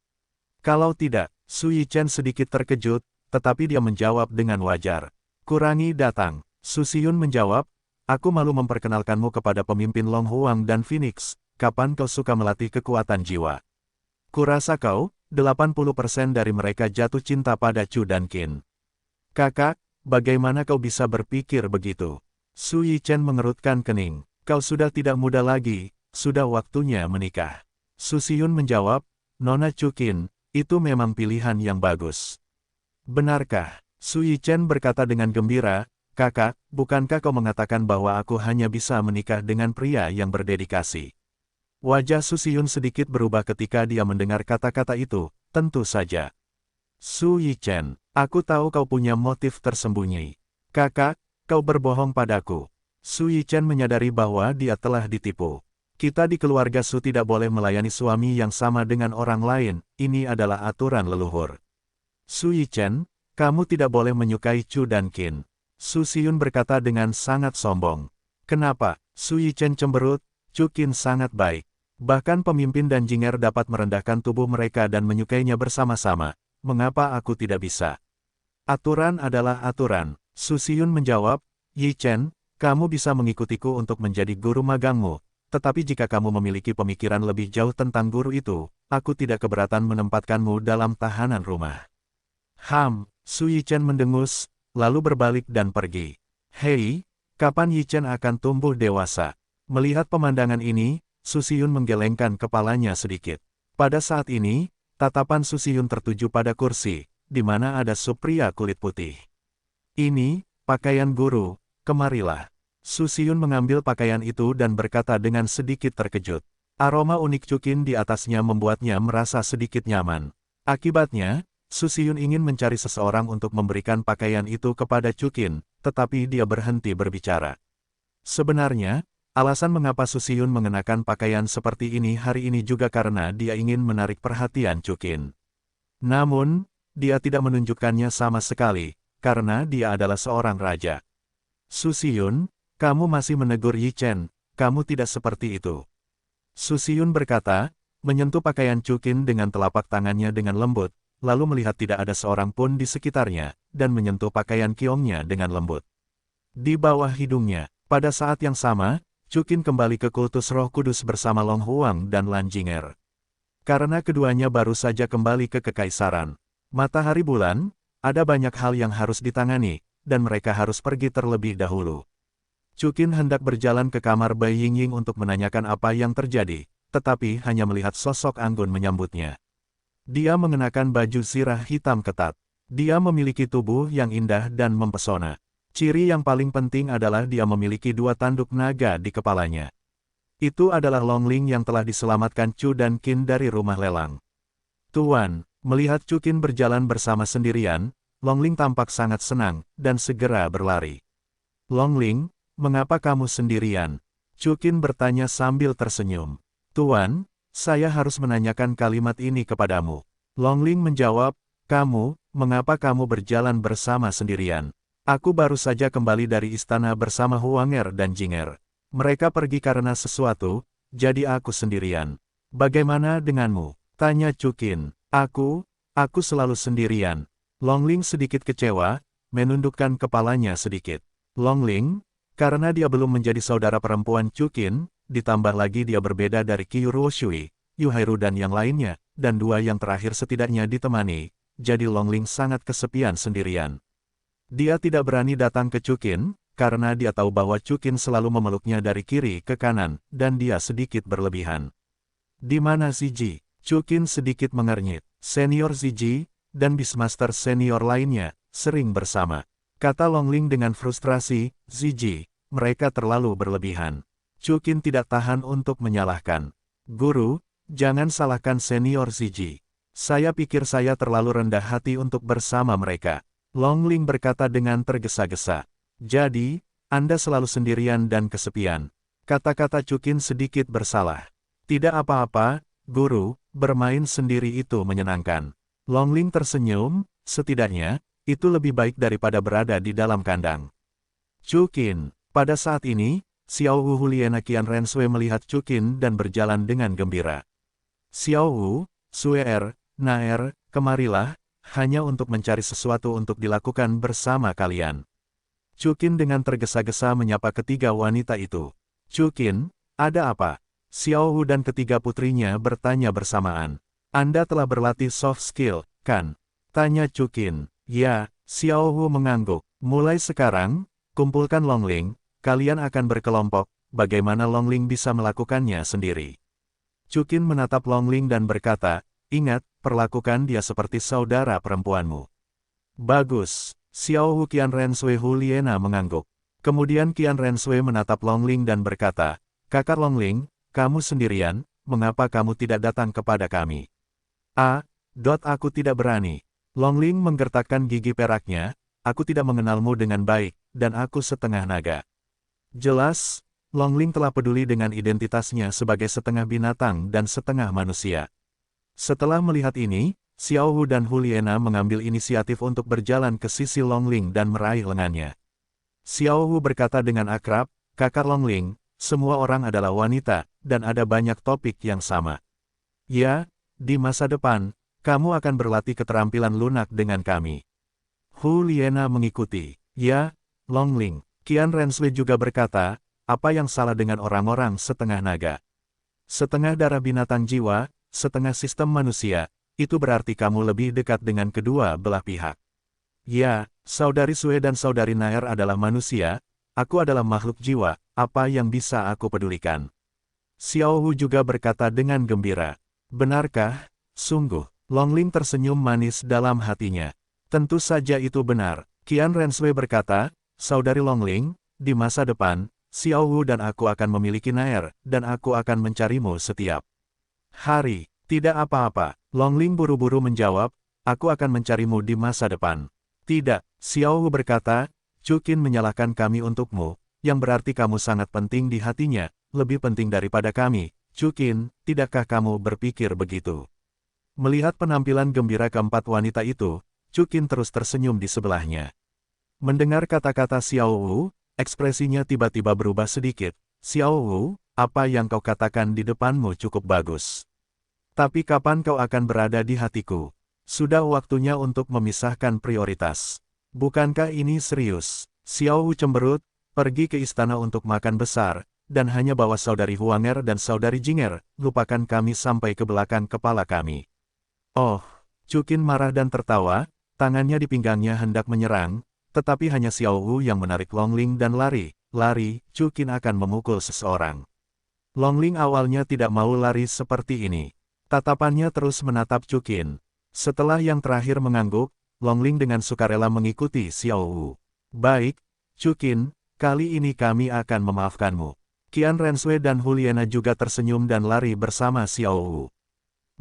A: Kalau tidak, Su Yichen sedikit terkejut, tetapi dia menjawab dengan wajar. Kurangi datang. Su Xiyun menjawab, aku malu memperkenalkanmu kepada pemimpin Long Huang dan Phoenix, kapan kau suka melatih kekuatan jiwa? Kurasa kau, 80% dari mereka jatuh cinta pada Chu dan Qin. Kakak, bagaimana kau bisa berpikir begitu? Su Yichen mengerutkan kening. Kau sudah tidak muda lagi, sudah waktunya menikah. Su Xiyun menjawab, Nona Chu Qin, itu memang pilihan yang bagus. Benarkah? Su Yichen berkata dengan gembira, kakak, bukankah kau mengatakan bahwa aku hanya bisa menikah dengan pria yang berdedikasi? Wajah Su Xiyun sedikit berubah ketika dia mendengar kata-kata itu, tentu saja. Su Yichen, aku tahu kau punya motif tersembunyi. Kakak, kau berbohong padaku. Su Yichen menyadari bahwa dia telah ditipu. Kita di keluarga Su tidak boleh melayani suami yang sama dengan orang lain, ini adalah aturan leluhur. Su Yichen, kamu tidak boleh menyukai Chu dan Qin. Su Xiyun berkata dengan sangat sombong. Kenapa? Su Yichen cemberut, Chu Qin sangat baik. Bahkan pemimpin dan Jinger dapat merendahkan tubuh mereka dan menyukainya bersama-sama. Mengapa aku tidak bisa? Aturan adalah aturan. Su Xiyun menjawab, Yichen, kamu bisa mengikutiku untuk menjadi guru magangmu. Tetapi jika kamu memiliki pemikiran lebih jauh tentang guru itu, aku tidak keberatan menempatkanmu dalam tahanan rumah. Su Yichen mendengus, lalu berbalik dan pergi. Hei, kapan Yichen akan tumbuh dewasa? Melihat pemandangan ini, Su Xiyun menggelengkan kepalanya sedikit. Pada saat ini, tatapan Su Xiyun tertuju pada kursi, di mana ada pria kulit putih. Ini, pakaian guru, kemarilah. Su Xiyun mengambil pakaian itu dan berkata dengan sedikit terkejut. Aroma unik Chukin di atasnya membuatnya merasa sedikit nyaman. Akibatnya, Su Xiyun ingin mencari seseorang untuk memberikan pakaian itu kepada Chukin, tetapi dia berhenti berbicara. Sebenarnya, alasan mengapa Su Xiyun mengenakan pakaian seperti ini hari ini juga karena dia ingin menarik perhatian Chukin. Namun, dia tidak menunjukkannya sama sekali, karena dia adalah seorang raja. Su Xiyun, kamu masih menegur Yichen, kamu tidak seperti itu. Su Xiyun berkata, menyentuh pakaian Chukin dengan telapak tangannya dengan lembut, lalu melihat tidak ada seorang pun di sekitarnya, dan menyentuh pakaian Kiongnya dengan lembut. Di bawah hidungnya, pada saat yang sama, Chukin kembali ke kultus Roh Kudus bersama Long Huang dan Lan Jinger. Karena keduanya baru saja kembali ke Kekaisaran Matahari Bulan, ada banyak hal yang harus ditangani, dan mereka harus pergi terlebih dahulu. Chukin hendak berjalan ke kamar Bai Yingying untuk menanyakan apa yang terjadi, tetapi hanya melihat sosok Anggun menyambutnya. Dia mengenakan baju zirah hitam ketat. Dia memiliki tubuh yang indah dan mempesona. Ciri yang paling penting adalah dia memiliki dua tanduk naga di kepalanya. Itu adalah Longling yang telah diselamatkan Chu dan Qin dari rumah lelang. Tuan, melihat Chukin berjalan bersama sendirian, Longling tampak sangat senang, dan segera berlari. Longling, mengapa kamu sendirian? Chukin bertanya sambil tersenyum. Tuan, saya harus menanyakan kalimat ini kepadamu. Longling menjawab, mengapa kamu berjalan bersama sendirian? Aku baru saja kembali dari istana bersama Huanger dan Jinger. Mereka pergi karena sesuatu, jadi aku sendirian. Bagaimana denganmu? Tanya Chukin. Aku selalu sendirian. Longling sedikit kecewa, menundukkan kepalanya sedikit. Longling, karena dia belum menjadi saudara perempuan Chukin, ditambah lagi dia berbeda dari Kyuru Shui, Yuhairu dan yang lainnya, dan dua yang terakhir setidaknya ditemani, jadi Longling sangat kesepian sendirian. Dia tidak berani datang ke Chukin, karena dia tahu bahwa Chukin selalu memeluknya dari kiri ke kanan, dan dia sedikit berlebihan. Di mana Ziji? Chukin sedikit mengernyit. Senior Ziji, dan Beastmaster senior lainnya, sering bersama. Kata Longling dengan frustrasi, Ziji, mereka terlalu berlebihan. Chukin tidak tahan untuk menyalahkan. Guru, jangan salahkan senior Ziji. Saya pikir saya terlalu rendah hati untuk bersama mereka. Longling berkata dengan tergesa-gesa. Jadi, Anda selalu sendirian dan kesepian. Kata-kata Chukin sedikit bersalah. Tidak apa-apa, Guru, bermain sendiri itu menyenangkan. Longling tersenyum, setidaknya, itu lebih baik daripada berada di dalam kandang. Chukin, pada saat ini, Xiao Wu Huliena Qian Rensui melihat Chukin dan berjalan dengan gembira. Xiao Wu, Suer, Naer, kemarilah, hanya untuk mencari sesuatu untuk dilakukan bersama kalian. Chukin dengan tergesa-gesa menyapa ketiga wanita itu. Chukin, ada apa? Xiao Wu dan ketiga putrinya bertanya bersamaan. Anda telah berlatih soft skill, kan? Tanya Chukin. Ya, Xiao Wu mengangguk. Mulai sekarang, kumpulkan Longling, kalian akan berkelompok, bagaimana Longling bisa melakukannya sendiri. Chukin menatap Longling dan berkata, ingat, perlakukan dia seperti saudara perempuanmu. Bagus, Xiao Wu Qian Rensui Huliena mengangguk. Kemudian Qian Rensui menatap Longling dan berkata, Kakak Longling, kamu sendirian, mengapa kamu tidak datang kepada kami? Aku tidak berani. Longling menggertakkan gigi peraknya, aku tidak mengenalmu dengan baik, dan aku setengah naga. Jelas, Longling telah peduli dengan identitasnya sebagai setengah binatang dan setengah manusia. Setelah melihat ini, Xiao Wu dan Huliena mengambil inisiatif untuk berjalan ke sisi Longling dan meraih lengannya. Xiao Wu berkata dengan akrab, Kakak Longling, semua orang adalah wanita, dan ada banyak topik yang sama. Ya, di masa depan, kamu akan berlatih keterampilan lunak dengan kami. Huliena mengikuti. Ya, Longling. Qian Rensui juga berkata, apa yang salah dengan orang-orang setengah naga? Setengah darah binatang jiwa, setengah sistem manusia, itu berarti kamu lebih dekat dengan kedua belah pihak. Ya, saudari Sue dan saudari Nair adalah manusia, aku adalah makhluk jiwa, apa yang bisa aku pedulikan? Xiao Wu juga berkata dengan gembira. Benarkah? Sungguh. Longling tersenyum manis dalam hatinya. Tentu saja itu benar. Qian Rensui berkata, Saudari Longling, di masa depan, Xiao Wu dan aku akan memiliki Nair, dan aku akan mencarimu setiap hari. Tidak apa-apa. Longling buru-buru menjawab, aku akan mencarimu di masa depan. Tidak, Xiao Wu berkata, Chukin menyalahkan kami untukmu, yang berarti kamu sangat penting di hatinya, lebih penting daripada kami. Chukin, tidakkah kamu berpikir begitu? Melihat penampilan gembira keempat wanita itu, Chukin terus tersenyum di sebelahnya. Mendengar kata-kata Xiao Wu, ekspresinya tiba-tiba berubah sedikit. Xiao Wu, apa yang kau katakan di depanmu cukup bagus. Tapi kapan kau akan berada di hatiku? Sudah waktunya untuk memisahkan prioritas. Bukankah ini serius? Xiao Wu cemberut, pergi ke istana untuk makan besar, dan hanya bawa saudari Huanger dan saudari Jinger, lupakan kami sampai ke belakang kepala kami. Oh, Chukin marah dan tertawa, tangannya di pinggangnya hendak menyerang, tetapi hanya Xiao Wu yang menarik Longling dan lari, Chukin akan memukul seseorang. Longling awalnya tidak mau lari seperti ini. Tatapannya terus menatap Chukin. Setelah yang terakhir mengangguk, Longling dengan sukarela mengikuti Xiao Wu. Baik, Chukin, kali ini kami akan memaafkanmu. Qian Rensui dan Huliena juga tersenyum dan lari bersama Xiao Wu.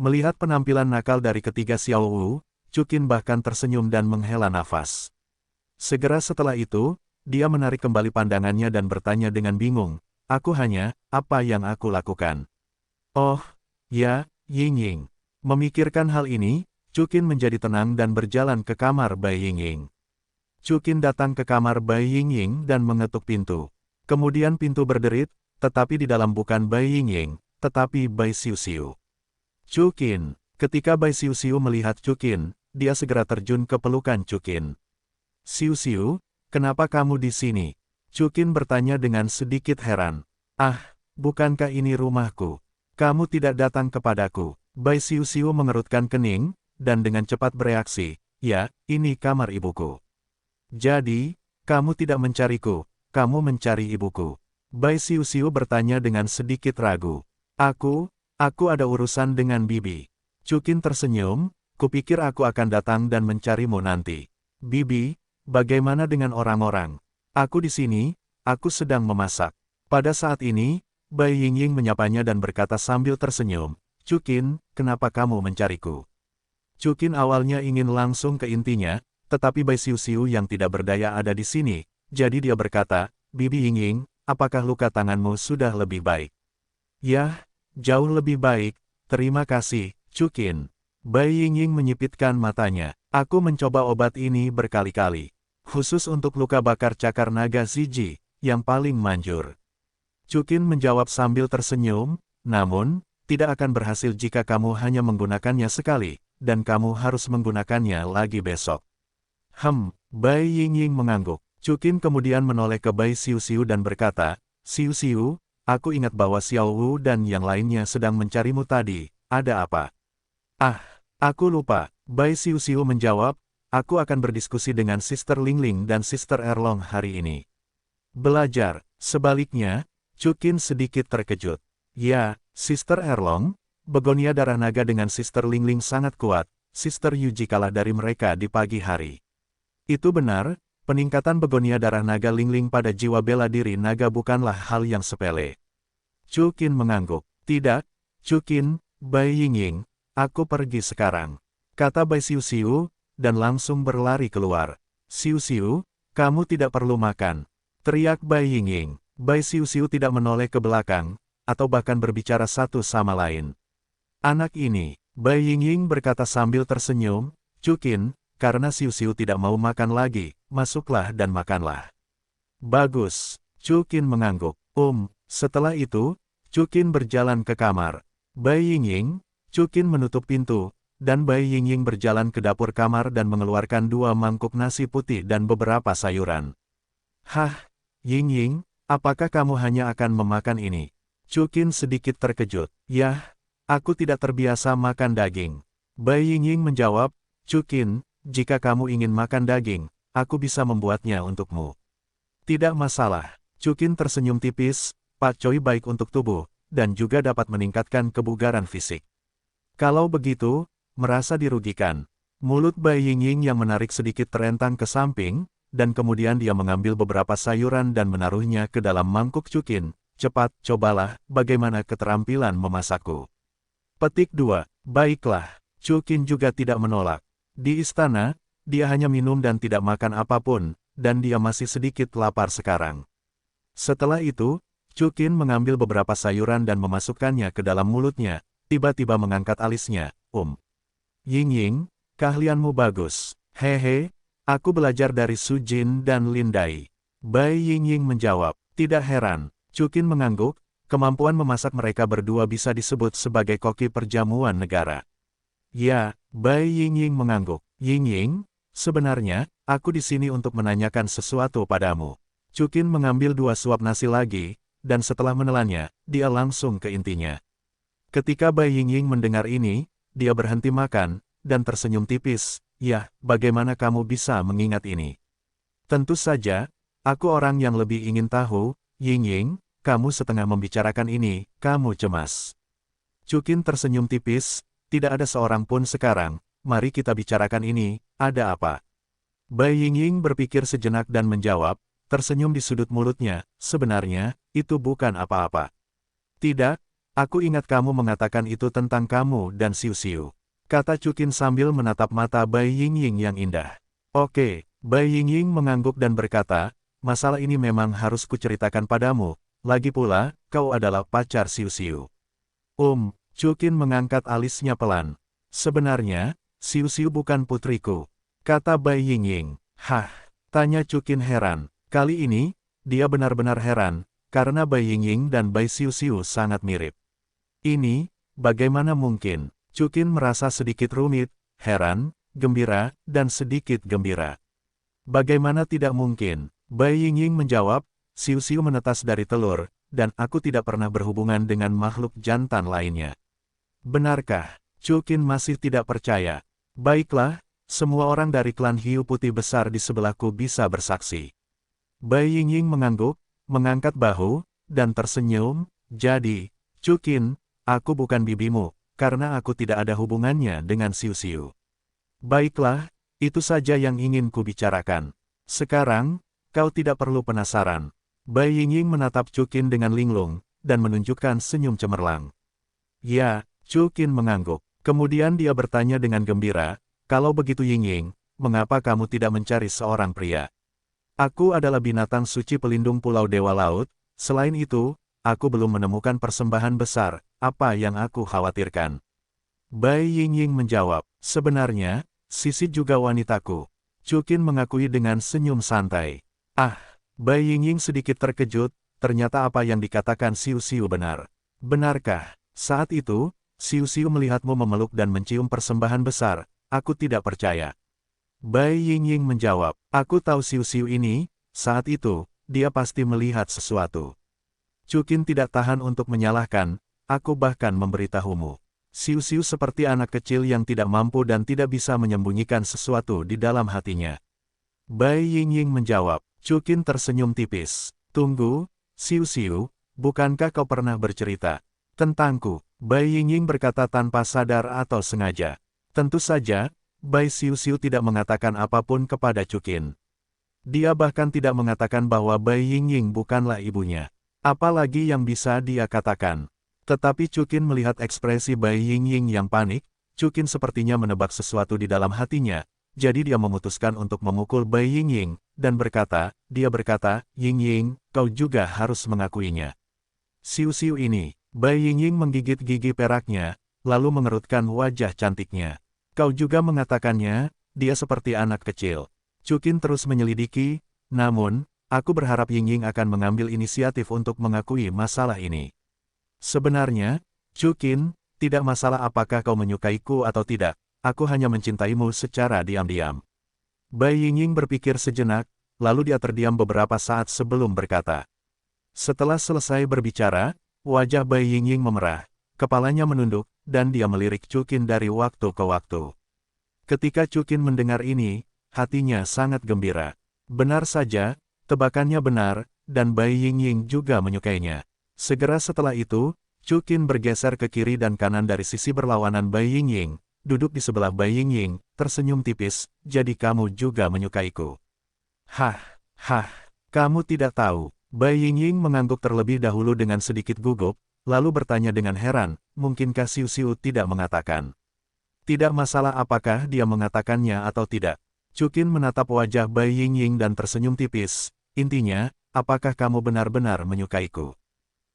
A: Melihat penampilan nakal dari ketiga Xiao Wu, Chukin bahkan tersenyum dan menghela nafas. Segera setelah itu, dia menarik kembali pandangannya dan bertanya dengan bingung, "Aku hanya, apa yang aku lakukan?" "Oh, ya, Ying-Ying." Memikirkan hal ini, Chukin menjadi tenang dan berjalan ke kamar Bai Ying-Ying. Chukin datang ke kamar Bai Ying-Ying dan mengetuk pintu. Kemudian pintu berderit, tetapi di dalam bukan Bai Ying-Ying, tetapi Bai Xiu-Xiu. "Chukin." Ketika Bai Xiu-Xiu melihat Chukin, dia segera terjun ke pelukan Chukin. "Xiu-Xiu, kenapa kamu di sini?" Chukin bertanya dengan sedikit heran. "Ah, bukankah ini rumahku? Kamu tidak datang kepadaku." Bai Xiu-Xiu mengerutkan kening, dan dengan cepat bereaksi, "Ya, ini kamar ibuku." "Jadi, kamu tidak mencariku, kamu mencari ibuku?" Bai Xiu-Xiu bertanya dengan sedikit ragu. Aku ada urusan dengan Bibi." Chukin tersenyum, "Kupikir aku akan datang dan mencarimu nanti." "Bibi, bagaimana dengan orang-orang?" "Aku di sini, aku sedang memasak." Pada saat ini, Bai Ying-Ying menyapanya dan berkata sambil tersenyum, "Chukin, kenapa kamu mencariku?" Chukin awalnya ingin langsung ke intinya, tetapi Bai Xiu-Xiu yang tidak berdaya ada di sini, jadi dia berkata, "Bibi Ying-Ying, apakah luka tanganmu sudah lebih baik?" "Yah, jauh lebih baik, terima kasih, Chukin." Bai Ying-Ying menyipitkan matanya. "Aku mencoba obat ini berkali-kali. Khusus untuk luka bakar cakar naga Ziji, yang paling manjur." Chukin menjawab sambil tersenyum, "Namun, tidak akan berhasil jika kamu hanya menggunakannya sekali, dan kamu harus menggunakannya lagi besok." Bai Ying-Ying mengangguk. Chukin kemudian menoleh ke Bai Xiu-Xiu dan berkata, "Xiu-Xiu, aku ingat bahwa Xiao Wu dan yang lainnya sedang mencarimu tadi, ada apa?" "Ah, aku lupa." Bai Xiu-Xiu menjawab, "Aku akan berdiskusi dengan Sister Lingling dan Sister Erlong hari ini." "Belajar." Sebaliknya, Chukin sedikit terkejut. "Ya, Sister Erlong, begonia darah naga dengan Sister Lingling sangat kuat, Sister Yuji kalah dari mereka di pagi hari." "Itu benar, peningkatan begonia darah naga Lingling pada jiwa bela diri naga bukanlah hal yang sepele." Chukin mengangguk. "Tidak, Chukin, Bai Ying-Ying, aku pergi sekarang," kata Bai Xiu-Xiu, dan langsung berlari keluar. "Xiu-Xiu, kamu tidak perlu makan," teriak Bai Ying-Ying. Bai Xiu-Xiu tidak menoleh ke belakang, atau bahkan berbicara satu sama lain. "Anak ini," Bai Ying-Ying berkata sambil tersenyum, "Chukin, karena Xiu-Xiu tidak mau makan lagi, masuklah dan makanlah." "Bagus." Chukin mengangguk. Setelah itu, Chukin berjalan ke kamar Bai Ying-Ying. Chukin menutup pintu, dan Bai Ying-Ying berjalan ke dapur kamar dan mengeluarkan 2 mangkuk nasi putih dan beberapa sayuran. "Hah, Ying-Ying, apakah kamu hanya akan memakan ini?" Chukin sedikit terkejut. "Yah, aku tidak terbiasa makan daging." Bai Ying-Ying menjawab, "Chukin, jika kamu ingin makan daging, aku bisa membuatnya untukmu." "Tidak masalah." Chukin tersenyum tipis, "Pak Choi baik untuk tubuh, dan juga dapat meningkatkan kebugaran fisik." "Kalau begitu, merasa dirugikan." Mulut Bai Ying-Ying yang menarik sedikit terentang ke samping, dan kemudian dia mengambil beberapa sayuran dan menaruhnya ke dalam mangkuk Chukin. "Cepat, cobalah, bagaimana keterampilan memasakku." Petik 2. Baiklah. Chukin juga tidak menolak. Di istana, dia hanya minum dan tidak makan apapun, dan dia masih sedikit lapar sekarang. Setelah itu, Chukin mengambil beberapa sayuran dan memasukkannya ke dalam mulutnya, tiba-tiba mengangkat alisnya. "Ying-Ying, keahlianmu bagus." "Hehe, aku belajar dari Su Jin dan Lin Dai." Bai Ying-Ying menjawab. "Tidak heran." Chukin mengangguk, kemampuan memasak mereka berdua bisa disebut sebagai koki perjamuan negara. "Ya." Bai Ying-Ying mengangguk. "Ying-Ying, sebenarnya, aku di sini untuk menanyakan sesuatu padamu." Chukin mengambil 2 suap nasi lagi, dan setelah menelannya, dia langsung ke intinya. Ketika Bai Ying-Ying mendengar ini, dia berhenti makan, dan tersenyum tipis. "Yah, bagaimana kamu bisa mengingat ini?" "Tentu saja, aku orang yang lebih ingin tahu, Ying-Ying, kamu setengah membicarakan ini, kamu cemas." Chukin tersenyum tipis, "Tidak ada seorang pun sekarang, mari kita bicarakan ini, ada apa?" Bai Ying-Ying berpikir sejenak dan menjawab, tersenyum di sudut mulutnya, "Sebenarnya, itu bukan apa-apa." "Tidak, Aku ingat kamu mengatakan itu tentang kamu dan Xiu Xiu. Kata Chukin sambil menatap mata Bai Yingying yang indah. Oke, Bai Yingying mengangguk dan berkata, masalah ini memang harus kuceritakan padamu, lagi pula, kau adalah pacar Xiu Xiu. Chukin mengangkat alisnya pelan. Sebenarnya, Xiu Xiu bukan putriku. Kata Bai Yingying. Hah? Tanya Chukin heran. Kali ini, dia benar-benar heran, karena Bai Yingying dan Bai Xiu Xiu sangat mirip. Ini, bagaimana mungkin? Chukin merasa sedikit rumit, heran, gembira, dan sedikit gembira. Bagaimana tidak mungkin? Bai Yingying menjawab, Xiu Xiu menetas dari telur, dan aku tidak pernah berhubungan dengan makhluk jantan lainnya. Benarkah? Chukin masih tidak percaya. Baiklah, semua orang dari klan hiu putih besar di sebelahku bisa bersaksi. Bai Yingying mengangguk, mengangkat bahu, dan tersenyum, jadi, Chukin, aku bukan bibimu, karena aku tidak ada hubungannya dengan Xiu Xiu. Baiklah, itu saja yang ingin kubicarakan. Sekarang, kau tidak perlu penasaran. Bai Yingying menatap Chukin dengan linglung, dan menunjukkan senyum cemerlang. Ya, Chukin mengangguk. Kemudian dia bertanya dengan gembira, kalau begitu Yingying, mengapa kamu tidak mencari seorang pria? Aku adalah binatang suci pelindung Pulau Dewa Laut, selain itu, aku belum menemukan persembahan besar, apa yang aku khawatirkan. Bai Yingying menjawab, sebenarnya, Sisi juga wanitaku. Chukin mengakui dengan senyum santai. Bai Yingying sedikit terkejut, ternyata apa yang dikatakan Xiu Xiu benar. Benarkah? Saat itu, Xiu Xiu melihatmu memeluk dan mencium persembahan besar, aku tidak percaya. Bai Yingying menjawab, aku tahu Xiu Xiu ini, saat itu, dia pasti melihat sesuatu. Chukin tidak tahan untuk menyalahkan, aku bahkan memberitahumu. Xiu Xiu seperti anak kecil yang tidak mampu dan tidak bisa menyembunyikan sesuatu di dalam hatinya. Bai Yingying menjawab, Chukin tersenyum tipis. Tunggu, Xiu Xiu, bukankah kau pernah bercerita tentangku? Bai Yingying berkata tanpa sadar atau sengaja. Tentu saja, Bai Xiu Xiu tidak mengatakan apapun kepada Chukin. Dia bahkan tidak mengatakan bahwa Bai Yingying bukanlah ibunya. Apalagi yang bisa dia katakan. Tetapi Chukin melihat ekspresi Bai Yingying yang panik, Chukin sepertinya menebak sesuatu di dalam hatinya, jadi dia memutuskan untuk memukul Bai Yingying, dan dia berkata, Yingying, kau juga harus mengakuinya. Xiu Xiu ini, Bai Yingying menggigit gigi peraknya, lalu mengerutkan wajah cantiknya. Kau juga mengatakannya, dia seperti anak kecil. Chukin terus menyelidiki, namun, aku berharap Yingying akan mengambil inisiatif untuk mengakui masalah ini. Sebenarnya, Chukin, tidak masalah apakah kau menyukaiku atau tidak, aku hanya mencintaimu secara diam-diam. Bai Yingying berpikir sejenak, lalu dia terdiam beberapa saat sebelum berkata. Setelah selesai berbicara, wajah Bai Yingying memerah, kepalanya menunduk, dan dia melirik Chukin dari waktu ke waktu. Ketika Chukin mendengar ini, hatinya sangat gembira. Benar saja, tebakannya benar, dan Bai Yingying juga menyukainya. Segera setelah itu, Chukin bergeser ke kiri dan kanan dari sisi berlawanan Bai Yingying, duduk di sebelah Bai Yingying, tersenyum tipis, jadi kamu juga menyukaiku. Hah, kamu tidak tahu. Bai Yingying mengangguk terlebih dahulu dengan sedikit gugup, lalu bertanya dengan heran, mungkinkah Xiu Xiu tidak mengatakan? Tidak masalah apakah dia mengatakannya atau tidak. Chukin menatap wajah Bai Yingying dan tersenyum tipis, intinya, apakah kamu benar-benar menyukaiku?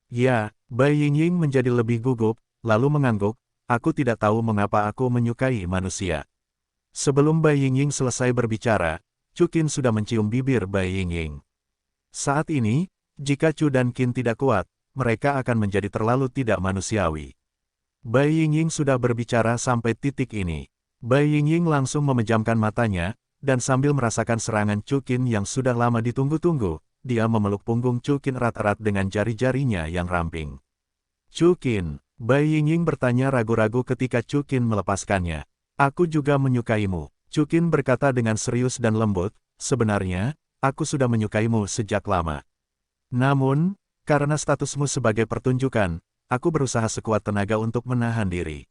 A: Ya, Bai Yingying menjadi lebih gugup, lalu mengangguk, aku tidak tahu mengapa aku menyukai manusia. Sebelum Bai Yingying selesai berbicara, Chukin sudah mencium bibir Bai Yingying. Saat ini, jika Chu dan Qin tidak kuat, mereka akan menjadi terlalu tidak manusiawi. Bai Yingying sudah berbicara sampai titik ini. Bai Yingying langsung memejamkan matanya, dan sambil merasakan serangan Chukin yang sudah lama ditunggu-tunggu, dia memeluk punggung Chukin erat-erat dengan jari-jarinya yang ramping. Chukin, Bai Yingying bertanya ragu-ragu ketika Chukin melepaskannya. Aku juga menyukaimu. Chukin berkata dengan serius dan lembut, sebenarnya, aku sudah menyukaimu sejak lama. Namun, karena statusmu sebagai pertunjukan, aku berusaha sekuat tenaga untuk menahan diri.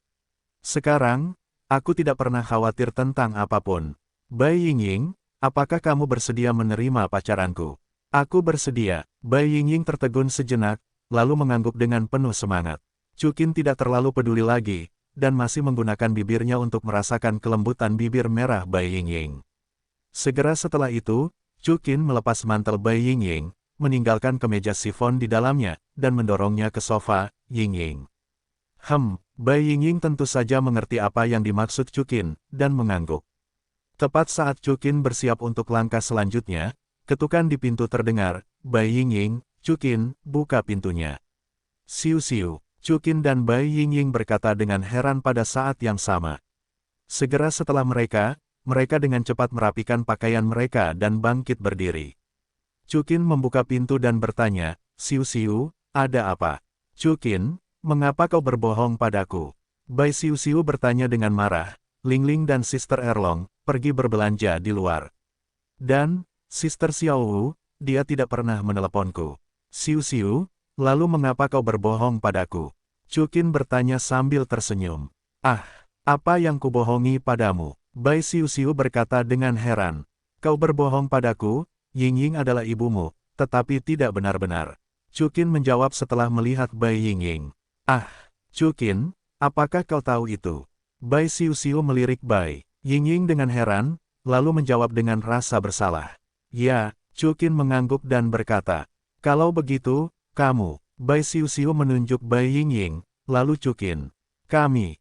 A: Sekarang, aku tidak pernah khawatir tentang apapun. Bai Yingying, apakah kamu bersedia menerima pacaranku? Aku bersedia. Bai Yingying tertegun sejenak, lalu mengangguk dengan penuh semangat. Chukin tidak terlalu peduli lagi, dan masih menggunakan bibirnya untuk merasakan kelembutan bibir merah Bai Yingying. Segera setelah itu, Chukin melepas mantel Bai Yingying, meninggalkan kemeja sifon di dalamnya, dan mendorongnya ke sofa. Yingying. Bai Yingying tentu saja mengerti apa yang dimaksud Chukin, dan mengangguk. Tepat saat Chukin bersiap untuk langkah selanjutnya, ketukan di pintu terdengar. Bai Yingying, Chukin, buka pintunya. Siu-siu. Chukin dan Bai Yingying berkata dengan heran pada saat yang sama. Segera setelah mereka dengan cepat merapikan pakaian mereka dan bangkit berdiri. Chukin membuka pintu dan bertanya, Siu-siu, ada apa? Chukin, mengapa kau berbohong padaku? Bai Siu-siu bertanya dengan marah. Ling-Ling dan Sister Erlong pergi berbelanja di luar. Dan, Sister Xiaowu, dia tidak pernah meneleponku. Siu-siu, lalu mengapa kau berbohong padaku? Chukin bertanya sambil tersenyum. Apa yang kubohongi padamu? Bai Siu-siu berkata dengan heran. Kau berbohong padaku, Yingying adalah ibumu, tetapi tidak benar-benar. Chukin menjawab setelah melihat Bai Yingying. Chukin, apakah kau tahu itu? Bai Siu-siu melirik Bai Yingying dengan heran, lalu menjawab dengan rasa bersalah. Ya, Chukin mengangguk dan berkata. Kalau begitu, kamu. Bai Siu-siu menunjuk Bai Yingying, lalu Chukin. Kami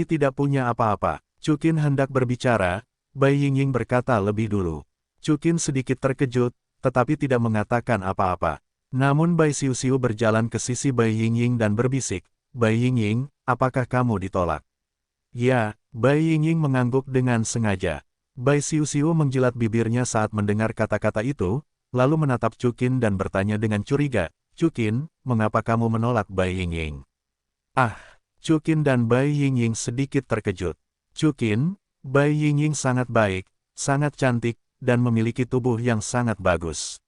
A: tidak punya apa-apa. Chukin hendak berbicara, Bai Yingying berkata lebih dulu. Chukin sedikit terkejut, tetapi tidak mengatakan apa-apa. Namun Bai Siu-siu berjalan ke sisi Bai Yingying dan berbisik, Bai Yingying, apakah kamu ditolak? Ya, Bai Yingying mengangguk dengan sengaja. Bai Siu-siu menjilat bibirnya saat mendengar kata-kata itu, lalu menatap Chukin dan bertanya dengan curiga, Chukin, mengapa kamu menolak Bai Yingying? Chukin dan Bai Yingying sedikit terkejut. Chukin, Bai Yingying sangat baik, sangat cantik, dan memiliki tubuh yang sangat bagus.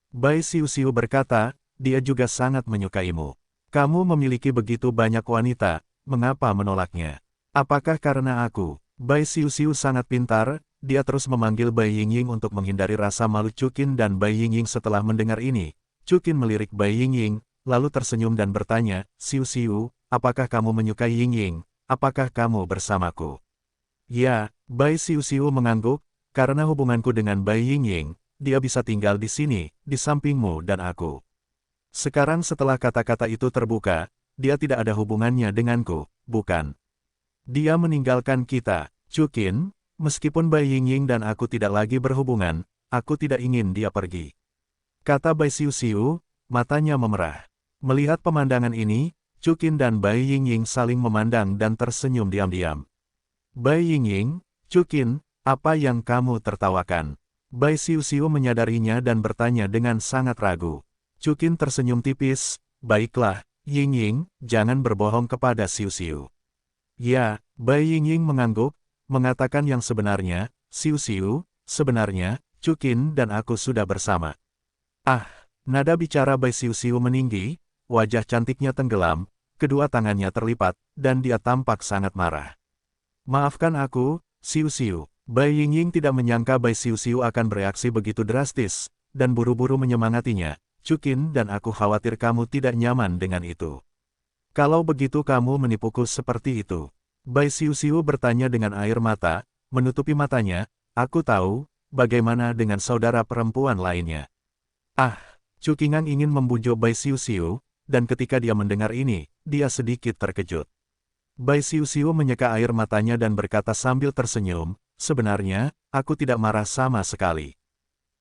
A: Bai Siu-siu berkata, dia juga sangat menyukaimu. Kamu memiliki begitu banyak wanita, mengapa menolaknya? Apakah karena aku? Bai Siu-siu sangat pintar, dia terus memanggil Bai Yingying untuk menghindari rasa malu Chukin dan Bai Yingying setelah mendengar ini. Chukin melirik Bai Yingying, lalu tersenyum dan bertanya, Siu-siu, apakah kamu menyukai Yingying? Apakah kamu bersamaku? Ya, Bai Siu-siu mengangguk, karena hubunganku dengan Bai Yingying, dia bisa tinggal di sini, di sampingmu dan aku. Sekarang setelah kata-kata itu terbuka, dia tidak ada hubungannya denganku, bukan? Dia meninggalkan kita, Chukin, meskipun Bai Yingying dan aku tidak lagi berhubungan, aku tidak ingin dia pergi. Kata Bai Siu-siu, matanya memerah. Melihat pemandangan ini, Chukin dan Bai Yingying saling memandang dan tersenyum diam-diam. Bai Yingying, Chukin, apa yang kamu tertawakan? Bai Siu-siu menyadarinya dan bertanya dengan sangat ragu. Chukin tersenyum tipis, baiklah, Yingying, jangan berbohong kepada Siu-siu. Ya, Bai Yingying mengangguk, mengatakan yang sebenarnya, Siu-siu, sebenarnya, Chukin dan aku sudah bersama. Nada bicara Bai Siu-siu meninggi, wajah cantiknya tenggelam, kedua tangannya terlipat, dan dia tampak sangat marah. Maafkan aku, Siu-siu. Bai Yingying tidak menyangka Bai Siu-siu akan bereaksi begitu drastis, dan buru-buru menyemangatinya. Chukin dan aku khawatir kamu tidak nyaman dengan itu. Kalau begitu kamu menipuku seperti itu. Bai Siu-siu bertanya dengan air mata, menutupi matanya, aku tahu, bagaimana dengan saudara perempuan lainnya. Chukingang ingin membujuk Bai Siu-siu, dan ketika dia mendengar ini, dia sedikit terkejut. Bai Siu-siu menyeka air matanya dan berkata sambil tersenyum, sebenarnya, aku tidak marah sama sekali.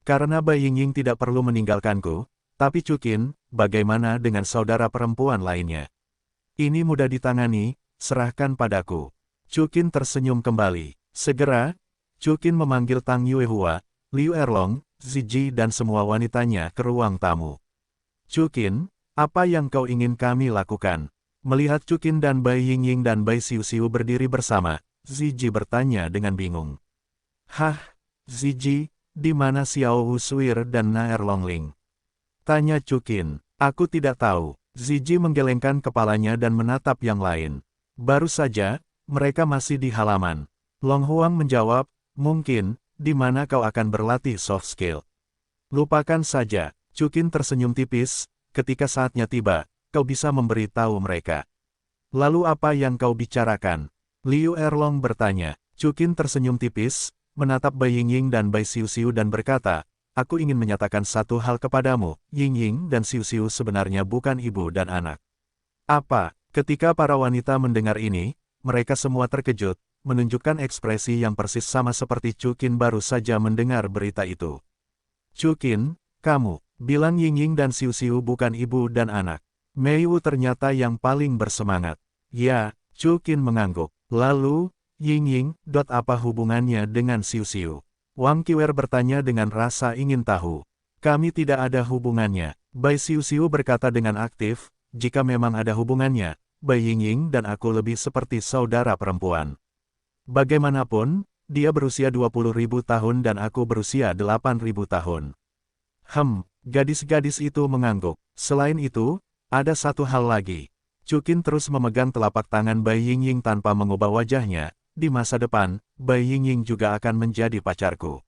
A: Karena Bai Yingying tidak perlu meninggalkanku, tapi Chukin, bagaimana dengan saudara perempuan lainnya? Ini mudah ditangani, serahkan padaku. Chukin tersenyum kembali. Segera, Chukin memanggil Tang Yuehua, Liu Erlong, Ziji dan semua wanitanya ke ruang tamu. Chukin, apa yang kau ingin kami lakukan? Melihat Chukin dan Bai Yingying dan Bai Siu-siu berdiri bersama, Ziji bertanya dengan bingung. Ziji, di mana Xiao Wusuir dan Na Erlongling? Tanya Chukin. Aku tidak tahu. Ziji menggelengkan kepalanya dan menatap yang lain. Baru saja, mereka masih di halaman. Long Huang menjawab, mungkin, di mana kau akan berlatih soft skill. Lupakan saja, Chukin tersenyum tipis, ketika saatnya tiba, kau bisa memberitahu mereka. Lalu apa yang kau bicarakan? Liu Erlong bertanya. Chukin tersenyum tipis, menatap Bai Yingying dan Bai Xiuxiu dan berkata, aku ingin menyatakan satu hal kepadamu, Yingying dan Xiuxiu sebenarnya bukan ibu dan anak. Apa? Ketika para wanita mendengar ini, mereka semua terkejut, menunjukkan ekspresi yang persis sama seperti Chukin baru saja mendengar berita itu. Chukin, kamu, bilang Yingying dan Xiuxiu bukan ibu dan anak. Mei Wu ternyata yang paling bersemangat. Ya, Chukin mengangguk. Lalu, Yingying, apa hubungannya dengan Xiuxiu? Wang Qiwer bertanya dengan rasa ingin tahu. Kami tidak ada hubungannya. Bai Xiuxiu berkata dengan aktif, jika memang ada hubungannya, Bai Yingying dan aku lebih seperti saudara perempuan. Bagaimanapun, dia berusia 20.000 tahun dan aku berusia 8.000 tahun. Gadis-gadis itu mengangguk. Selain itu, ada satu hal lagi. Chukin terus memegang telapak tangan Bai Yingying tanpa mengubah wajahnya. Di masa depan, Bai Yingying juga akan menjadi pacarku.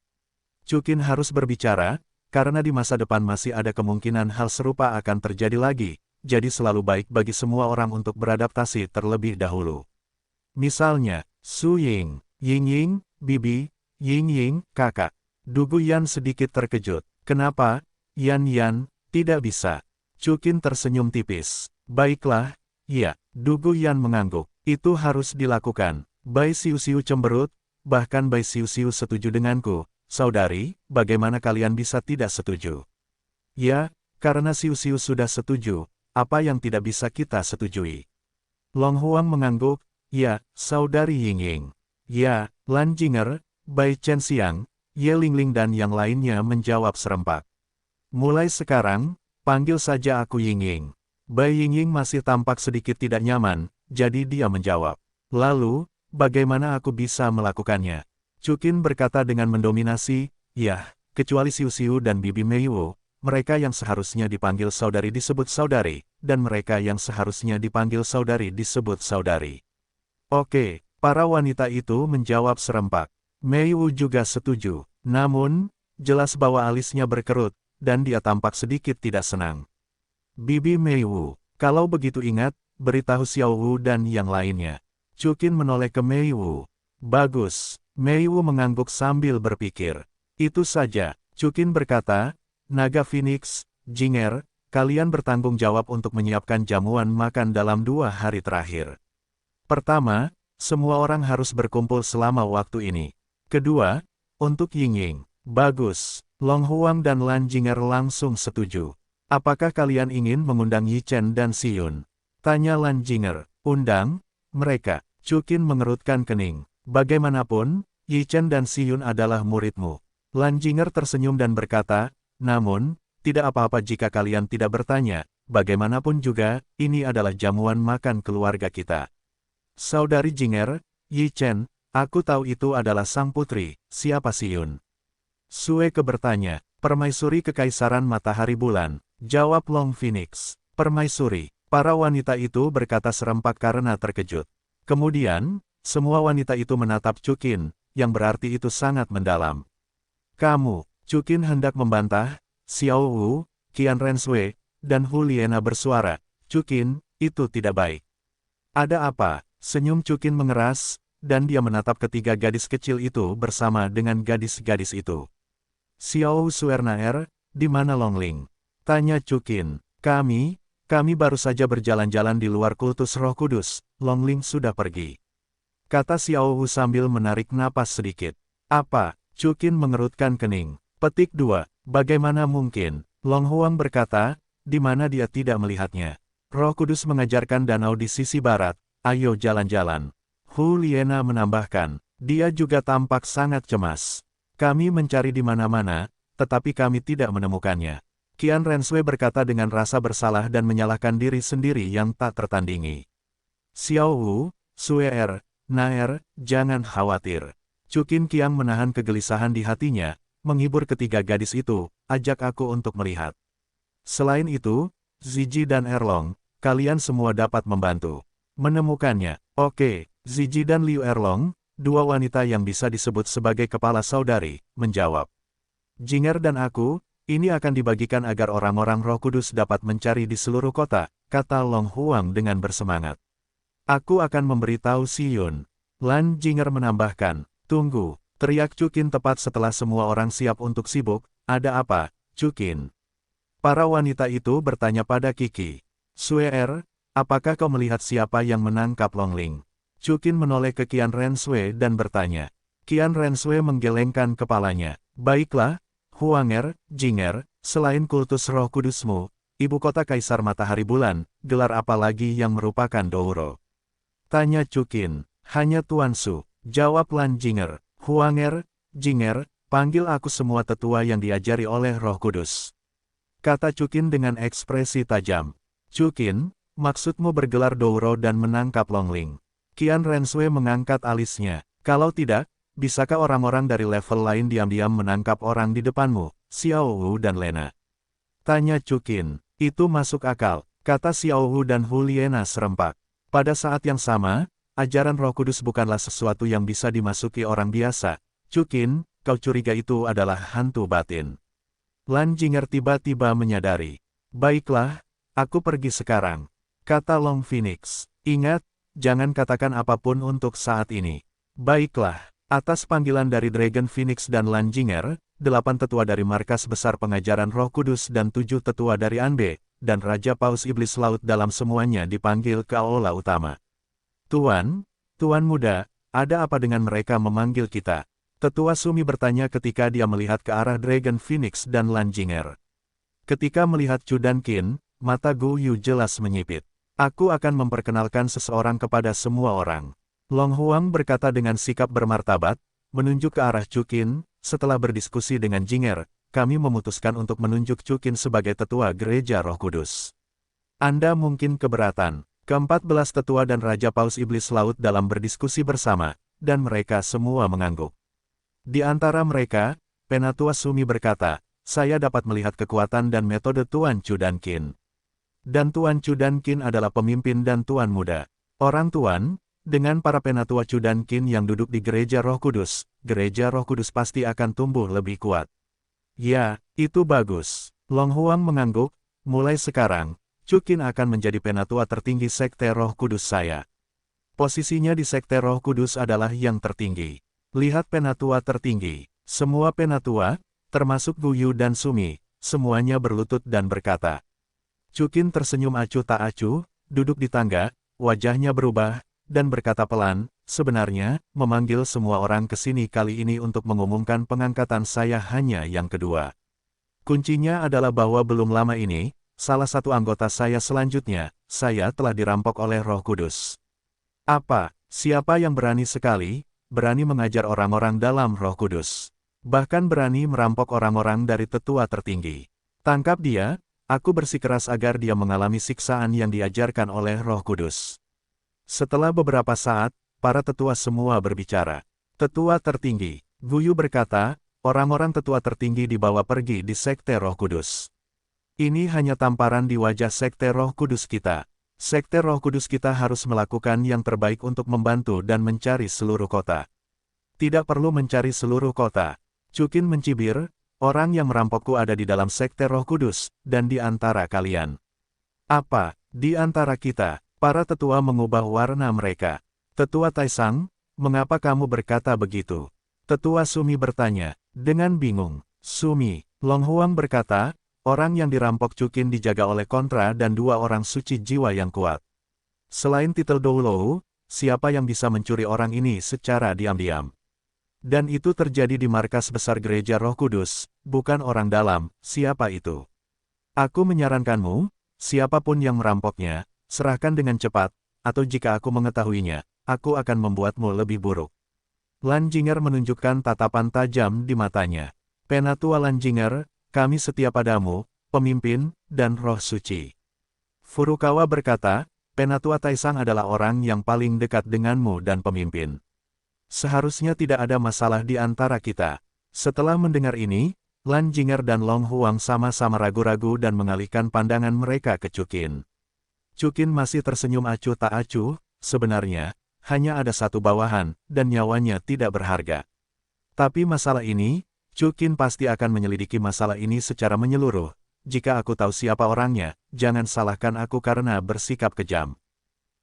A: Chukin harus berbicara, karena di masa depan masih ada kemungkinan hal serupa akan terjadi lagi, jadi selalu baik bagi semua orang untuk beradaptasi terlebih dahulu. Misalnya, Su Ying, Yingying, Bibi, Yingying, kakak. Du Guyan sedikit terkejut. Kenapa? Yan, tidak bisa. Chukin tersenyum tipis. Baiklah, iya. Du Guyan mengangguk. Itu harus dilakukan. Bai Xiuxiu cemberut, bahkan Bai Xiuxiu setuju denganku. Saudari, bagaimana kalian bisa tidak setuju? Ya, karena Xiuxiu sudah setuju, apa yang tidak bisa kita setujui? Long Huang mengangguk, ya, saudari Yingying. Ya, Lan Jinger, Bai Chen Xiang, Ye Lingling dan yang lainnya menjawab serempak. Mulai sekarang, panggil saja aku Yingying. Bai Yingying masih tampak sedikit tidak nyaman, jadi dia menjawab. Lalu, bagaimana aku bisa melakukannya? Chukin berkata dengan mendominasi, ya, kecuali Xiuxiu dan Bibi Mei Wu, mereka yang seharusnya dipanggil saudari disebut saudari, dan mereka yang seharusnya dipanggil saudari disebut saudari. Oke, para wanita itu menjawab serempak. Mei Wu juga setuju, namun, jelas bahwa alisnya berkerut, dan dia tampak sedikit tidak senang. Bibi Mei Wu, kalau begitu ingat, beritahu Xiao Wu dan yang lainnya. Chukin menoleh ke Mei Wu. Bagus, Mei Wu mengangguk sambil berpikir. Itu saja, Chukin berkata, Naga Phoenix, Jinger, kalian bertanggung jawab untuk menyiapkan jamuan makan dalam 2 hari terakhir. Pertama, semua orang harus berkumpul selama waktu ini. Kedua, untuk Yingying. Bagus, Long Huang dan Lan Jinger langsung setuju. Apakah kalian ingin mengundang Yi Chen dan Xiyun? Tanya Lan Jinger. Undang mereka. Chukin mengerutkan kening. Bagaimanapun, Yi Chen dan Xiyun adalah muridmu. Lan Jinger tersenyum dan berkata, namun, tidak apa-apa jika kalian tidak bertanya, bagaimanapun juga, ini adalah jamuan makan keluarga kita. Saudari Jinger, Yi Chen, aku tahu itu adalah sang putri, siapa Xiyun? Sueke bertanya, permaisuri kekaisaran matahari bulan, jawab Long Phoenix. Permaisuri, para wanita itu berkata serempak karena terkejut. Kemudian, semua wanita itu menatap Chukin, yang berarti itu sangat mendalam. Kamu, Chukin hendak membantah, Xiao Wu, Qian Renshui, dan Hu Liena bersuara, Chukin, itu tidak baik. Ada apa? Senyum Chukin mengeras, dan dia menatap ketiga gadis kecil itu bersama dengan gadis-gadis itu. Xiao Wu Suernaer, di mana Longling? Tanya Chukin. Kami baru saja berjalan-jalan di luar kultus Roh Kudus, Longling sudah pergi. Kata Xiao Wu sambil menarik napas sedikit. Apa? Chukin mengerutkan kening. Petik 2. Bagaimana mungkin? Long Huang berkata, di mana dia tidak melihatnya. Roh Kudus mengajarkan danau di sisi barat, ayo jalan-jalan. Hu Liena menambahkan, dia juga tampak sangat cemas. Kami mencari di mana-mana, tetapi kami tidak menemukannya. Qian Renshui berkata dengan rasa bersalah dan menyalahkan diri sendiri yang tak tertandingi. Xiao Wu, Suer, Naer, jangan khawatir. Chukin Qiang menahan kegelisahan di hatinya, menghibur ketiga gadis itu, ajak aku untuk melihat. Selain itu, Ziji dan Erlong, kalian semua dapat membantu menemukannya. Oke, Ziji dan Liu Erlong, dua wanita yang bisa disebut sebagai kepala saudari, menjawab. Jinger dan aku, ini akan dibagikan agar orang-orang Roh Kudus dapat mencari di seluruh kota, kata Long Huang dengan bersemangat. Aku akan memberitahu Si Yun. Lan Jinger menambahkan, tunggu, teriak Cukin tepat setelah semua orang siap untuk sibuk, ada apa, Cukin? Para wanita itu bertanya pada Kiki. Sue, apakah kau melihat siapa yang menangkap Longling? Cukin menoleh ke Qian Rensui dan bertanya. Qian Rensui menggelengkan kepalanya. Baiklah, Huanger, Jinger, selain kultus roh kudusmu, ibu kota Kaisar Matahari Bulan, gelar apa lagi yang merupakan Douro? Tanya Cukin. Hanya Tuan Su, jawab Lan Jinger. Huanger, Jinger, panggil aku semua tetua yang diajari oleh Roh Kudus. Kata Cukin dengan ekspresi tajam. Cukin, maksudmu bergelar Douro dan menangkap Longling? Qian Rensui mengangkat alisnya. Kalau tidak, bisakah orang-orang dari level lain diam-diam menangkap orang di depanmu, Xiao Wu dan Lena? Tanya Cukin. Itu masuk akal, kata Xiao Wu dan Hu Liena serempak. Pada saat yang sama, ajaran Roh Kudus bukanlah sesuatu yang bisa dimasuki orang biasa. Cukin, kau curiga itu adalah hantu batin. Lan Jinger tiba-tiba menyadari. Baiklah, aku pergi sekarang, kata Long Phoenix. Ingat, jangan katakan apapun untuk saat ini. Baiklah, atas panggilan dari Dragon Phoenix dan Lan Jinger, 8 tetua dari markas besar pengajaran Roh Kudus dan 7 tetua dari Anbe, dan Raja Paus Iblis Laut dalam semuanya dipanggil ke aula utama. Tuan muda, ada apa dengan mereka memanggil kita? Tetua Sumi bertanya ketika dia melihat ke arah Dragon Phoenix dan Lan Jinger. Ketika melihat Chu dan Qin, mata Gu Yu jelas menyipit. Aku akan memperkenalkan seseorang kepada semua orang. Long Huang berkata dengan sikap bermartabat, menunjuk ke arah Chu Qin. Setelah berdiskusi dengan Jinger, kami memutuskan untuk menunjuk Chu Qin sebagai tetua Gereja Roh Kudus. Anda mungkin keberatan. Ke-14 tetua dan Raja Paus Iblis Laut dalam berdiskusi bersama, dan mereka semua mengangguk. Di antara mereka, Penatua Sumi berkata, saya dapat melihat kekuatan dan metode Tuan Chu dan Qin. Dan Tuan Chu dan Qin adalah pemimpin dan Tuan muda. Orang Tuan, dengan para Penatua Chu dan Qin yang duduk di Gereja Roh Kudus, Gereja Roh Kudus pasti akan tumbuh lebih kuat. Ya, itu bagus. Long Huang mengangguk, mulai sekarang, Chu Qin akan menjadi penatua tertinggi Sekte Roh Kudus saya. Posisinya di Sekte Roh Kudus adalah yang tertinggi. Lihat penatua tertinggi. Semua penatua, termasuk Gu Yu dan Sumi, semuanya berlutut dan berkata. Chu Qin tersenyum acuh tak acuh, duduk di tangga, wajahnya berubah, dan berkata pelan, sebenarnya, memanggil semua orang ke sini kali ini untuk mengumumkan pengangkatan saya hanya yang kedua. Kuncinya adalah bahwa belum lama ini, salah satu anggota saya selanjutnya, saya telah dirampok oleh Roh Kudus. Apa, siapa yang berani sekali, berani mengajar orang-orang dalam Roh Kudus? Bahkan berani merampok orang-orang dari tetua tertinggi. Tangkap dia, aku bersikeras agar dia mengalami siksaan yang diajarkan oleh Roh Kudus. Setelah beberapa saat, para tetua semua berbicara. Tetua tertinggi, Gu Yu berkata, orang-orang tetua tertinggi dibawa pergi di Sekte Roh Kudus. Ini hanya tamparan di wajah Sekte Roh Kudus kita. Sekte Roh Kudus kita harus melakukan yang terbaik untuk membantu dan mencari seluruh kota. Tidak perlu mencari seluruh kota. Chu Qin mencibir, orang yang merampokku ada di dalam Sekte Roh Kudus, dan di antara kalian. Apa, di antara kita? Para tetua mengubah warna mereka. Tetua Taisang, mengapa kamu berkata begitu? Tetua Sumi bertanya, dengan bingung. Sumi, Long Huang berkata, orang yang dirampok Chu Qin dijaga oleh Kontra dan 2 orang suci jiwa yang kuat. Selain titel Doulou, siapa yang bisa mencuri orang ini secara diam-diam? Dan itu terjadi di markas besar Gereja Roh Kudus, bukan orang dalam, siapa itu? Aku menyarankanmu, siapapun yang merampoknya, serahkan dengan cepat, atau jika aku mengetahuinya, aku akan membuatmu lebih buruk. Lan Jinger menunjukkan tatapan tajam di matanya. Penatua Lan Jinger, kami setia padamu, pemimpin, dan roh suci. Furukawa berkata, Penatua Taisang adalah orang yang paling dekat denganmu dan pemimpin. Seharusnya tidak ada masalah di antara kita. Setelah mendengar ini, Lan Jinger dan Long Huang sama-sama ragu-ragu dan mengalihkan pandangan mereka ke Chu Qin. Chu Qin masih tersenyum acuh tak acuh, sebenarnya, hanya ada satu bawahan, dan nyawanya tidak berharga. Tapi masalah ini, Chu Qin pasti akan menyelidiki masalah ini secara menyeluruh. Jika aku tahu siapa orangnya, jangan salahkan aku karena bersikap kejam.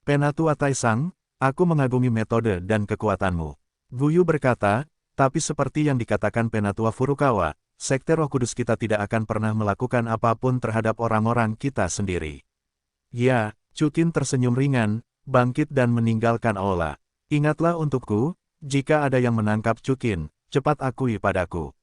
A: Penatua Taisang, aku mengagumi metode dan kekuatanmu. Guyu berkata, tapi seperti yang dikatakan Penatua Furukawa, Sekte Roh Kudus kita tidak akan pernah melakukan apapun terhadap orang-orang kita sendiri. Ya, Chukin tersenyum ringan, bangkit dan meninggalkan aula. Ingatlah untukku, jika ada yang menangkap Chukin, cepat akui padaku.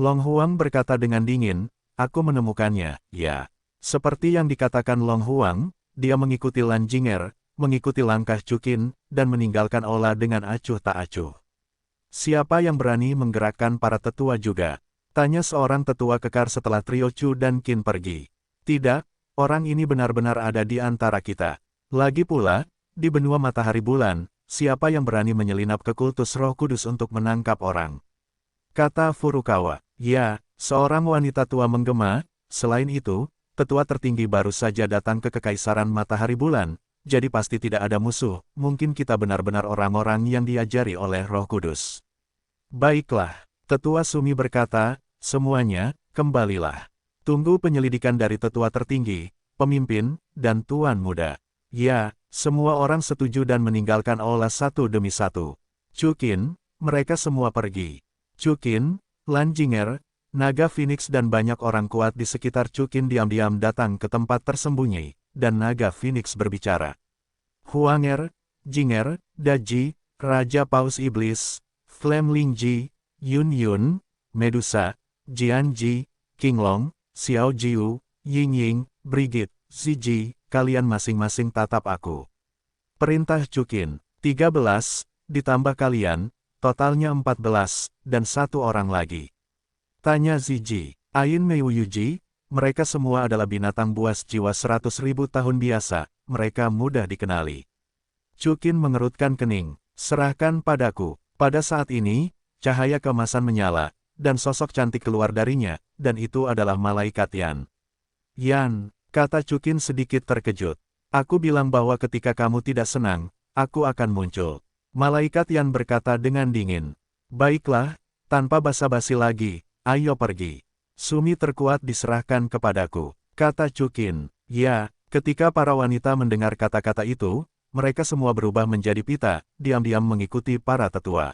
A: Long Huang berkata dengan dingin, aku menemukannya, ya. Seperti yang dikatakan Long Huang, dia mengikuti Lan Jinger, mengikuti langkah Chukin, dan meninggalkan aula dengan acuh tak acuh. Siapa yang berani menggerakkan para tetua juga? Tanya seorang tetua kekar setelah trio Chu dan Qin pergi. Tidak, orang ini benar-benar ada di antara kita. Lagi pula, di benua matahari bulan, siapa yang berani menyelinap ke kultus Roh Kudus untuk menangkap orang? Kata Furukawa. Ya, seorang wanita tua menggema. Selain itu, tetua tertinggi baru saja datang ke kekaisaran matahari bulan, jadi pasti tidak ada musuh. Mungkin kita benar-benar orang-orang yang diajari oleh Roh Kudus. Baiklah. Tetua Sumi berkata, semuanya, kembalilah. Tunggu penyelidikan dari tetua tertinggi, pemimpin, dan tuan muda. Ya, semua orang setuju dan meninggalkan aula satu demi satu. Chukin, mereka semua pergi. Chukin, Lan Jinger, Naga Phoenix dan banyak orang kuat di sekitar Chukin diam-diam datang ke tempat tersembunyi, dan Naga Phoenix berbicara. Huanger, Jinger, Daji, Raja Paus Iblis, Flame Lingji, Yun Yun, Medusa, Jianji, Qinglong, Xiao Jiu, Ying Ying, Brigit, Ziji, kalian masing-masing tatap aku. Perintah Chukin, 13, ditambah kalian, totalnya 14, dan satu orang lagi. Tanya Ziji, Ain Mei Yuji, mereka semua adalah binatang buas jiwa 100.000 tahun biasa, mereka mudah dikenali. Chukin mengerutkan kening, serahkan padaku. Pada saat ini, cahaya keemasan menyala, dan sosok cantik keluar darinya, dan itu adalah malaikat Yan. Yan, kata Chukin sedikit terkejut. Aku bilang bahwa ketika kamu tidak senang, aku akan muncul. Malaikat Yan berkata dengan dingin. Baiklah, tanpa basa-basi lagi, ayo pergi. Sumi terkuat diserahkan kepadaku, kata Chukin. Ya, ketika para wanita mendengar kata-kata itu, mereka semua berubah menjadi pita, diam-diam mengikuti para tetua.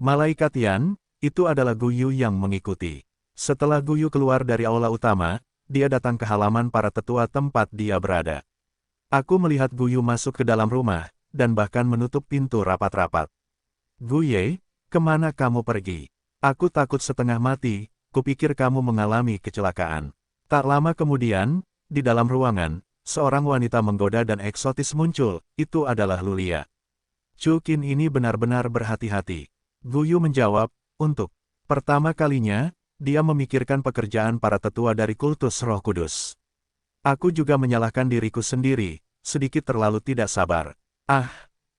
A: Malaikat Yan, itu adalah Guyu yang mengikuti. Setelah Guyu keluar dari aula utama, dia datang ke halaman para tetua tempat dia berada. Aku melihat Guyu masuk ke dalam rumah, dan bahkan menutup pintu rapat-rapat. Guye, kemana kamu pergi? Aku takut setengah mati, kupikir kamu mengalami kecelakaan. Tak lama kemudian, di dalam ruangan, seorang wanita menggoda dan eksotis muncul, itu adalah Lulia. Chukin ini benar-benar berhati-hati. Guyu menjawab, untuk pertama kalinya, dia memikirkan pekerjaan para tetua dari kultus Roh Kudus. Aku juga menyalahkan diriku sendiri, sedikit terlalu tidak sabar. Ah,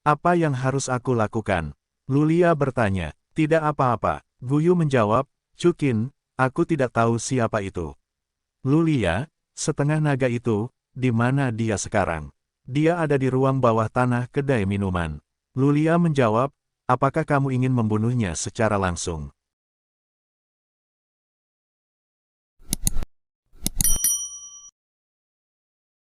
A: apa yang harus aku lakukan? Lulia bertanya. Tidak apa-apa, Guyu menjawab, Chukin, aku tidak tahu siapa itu. Lulia, setengah naga itu, di mana dia sekarang? Dia ada di ruang bawah tanah kedai minuman. Lulia menjawab, apakah kamu ingin membunuhnya secara langsung?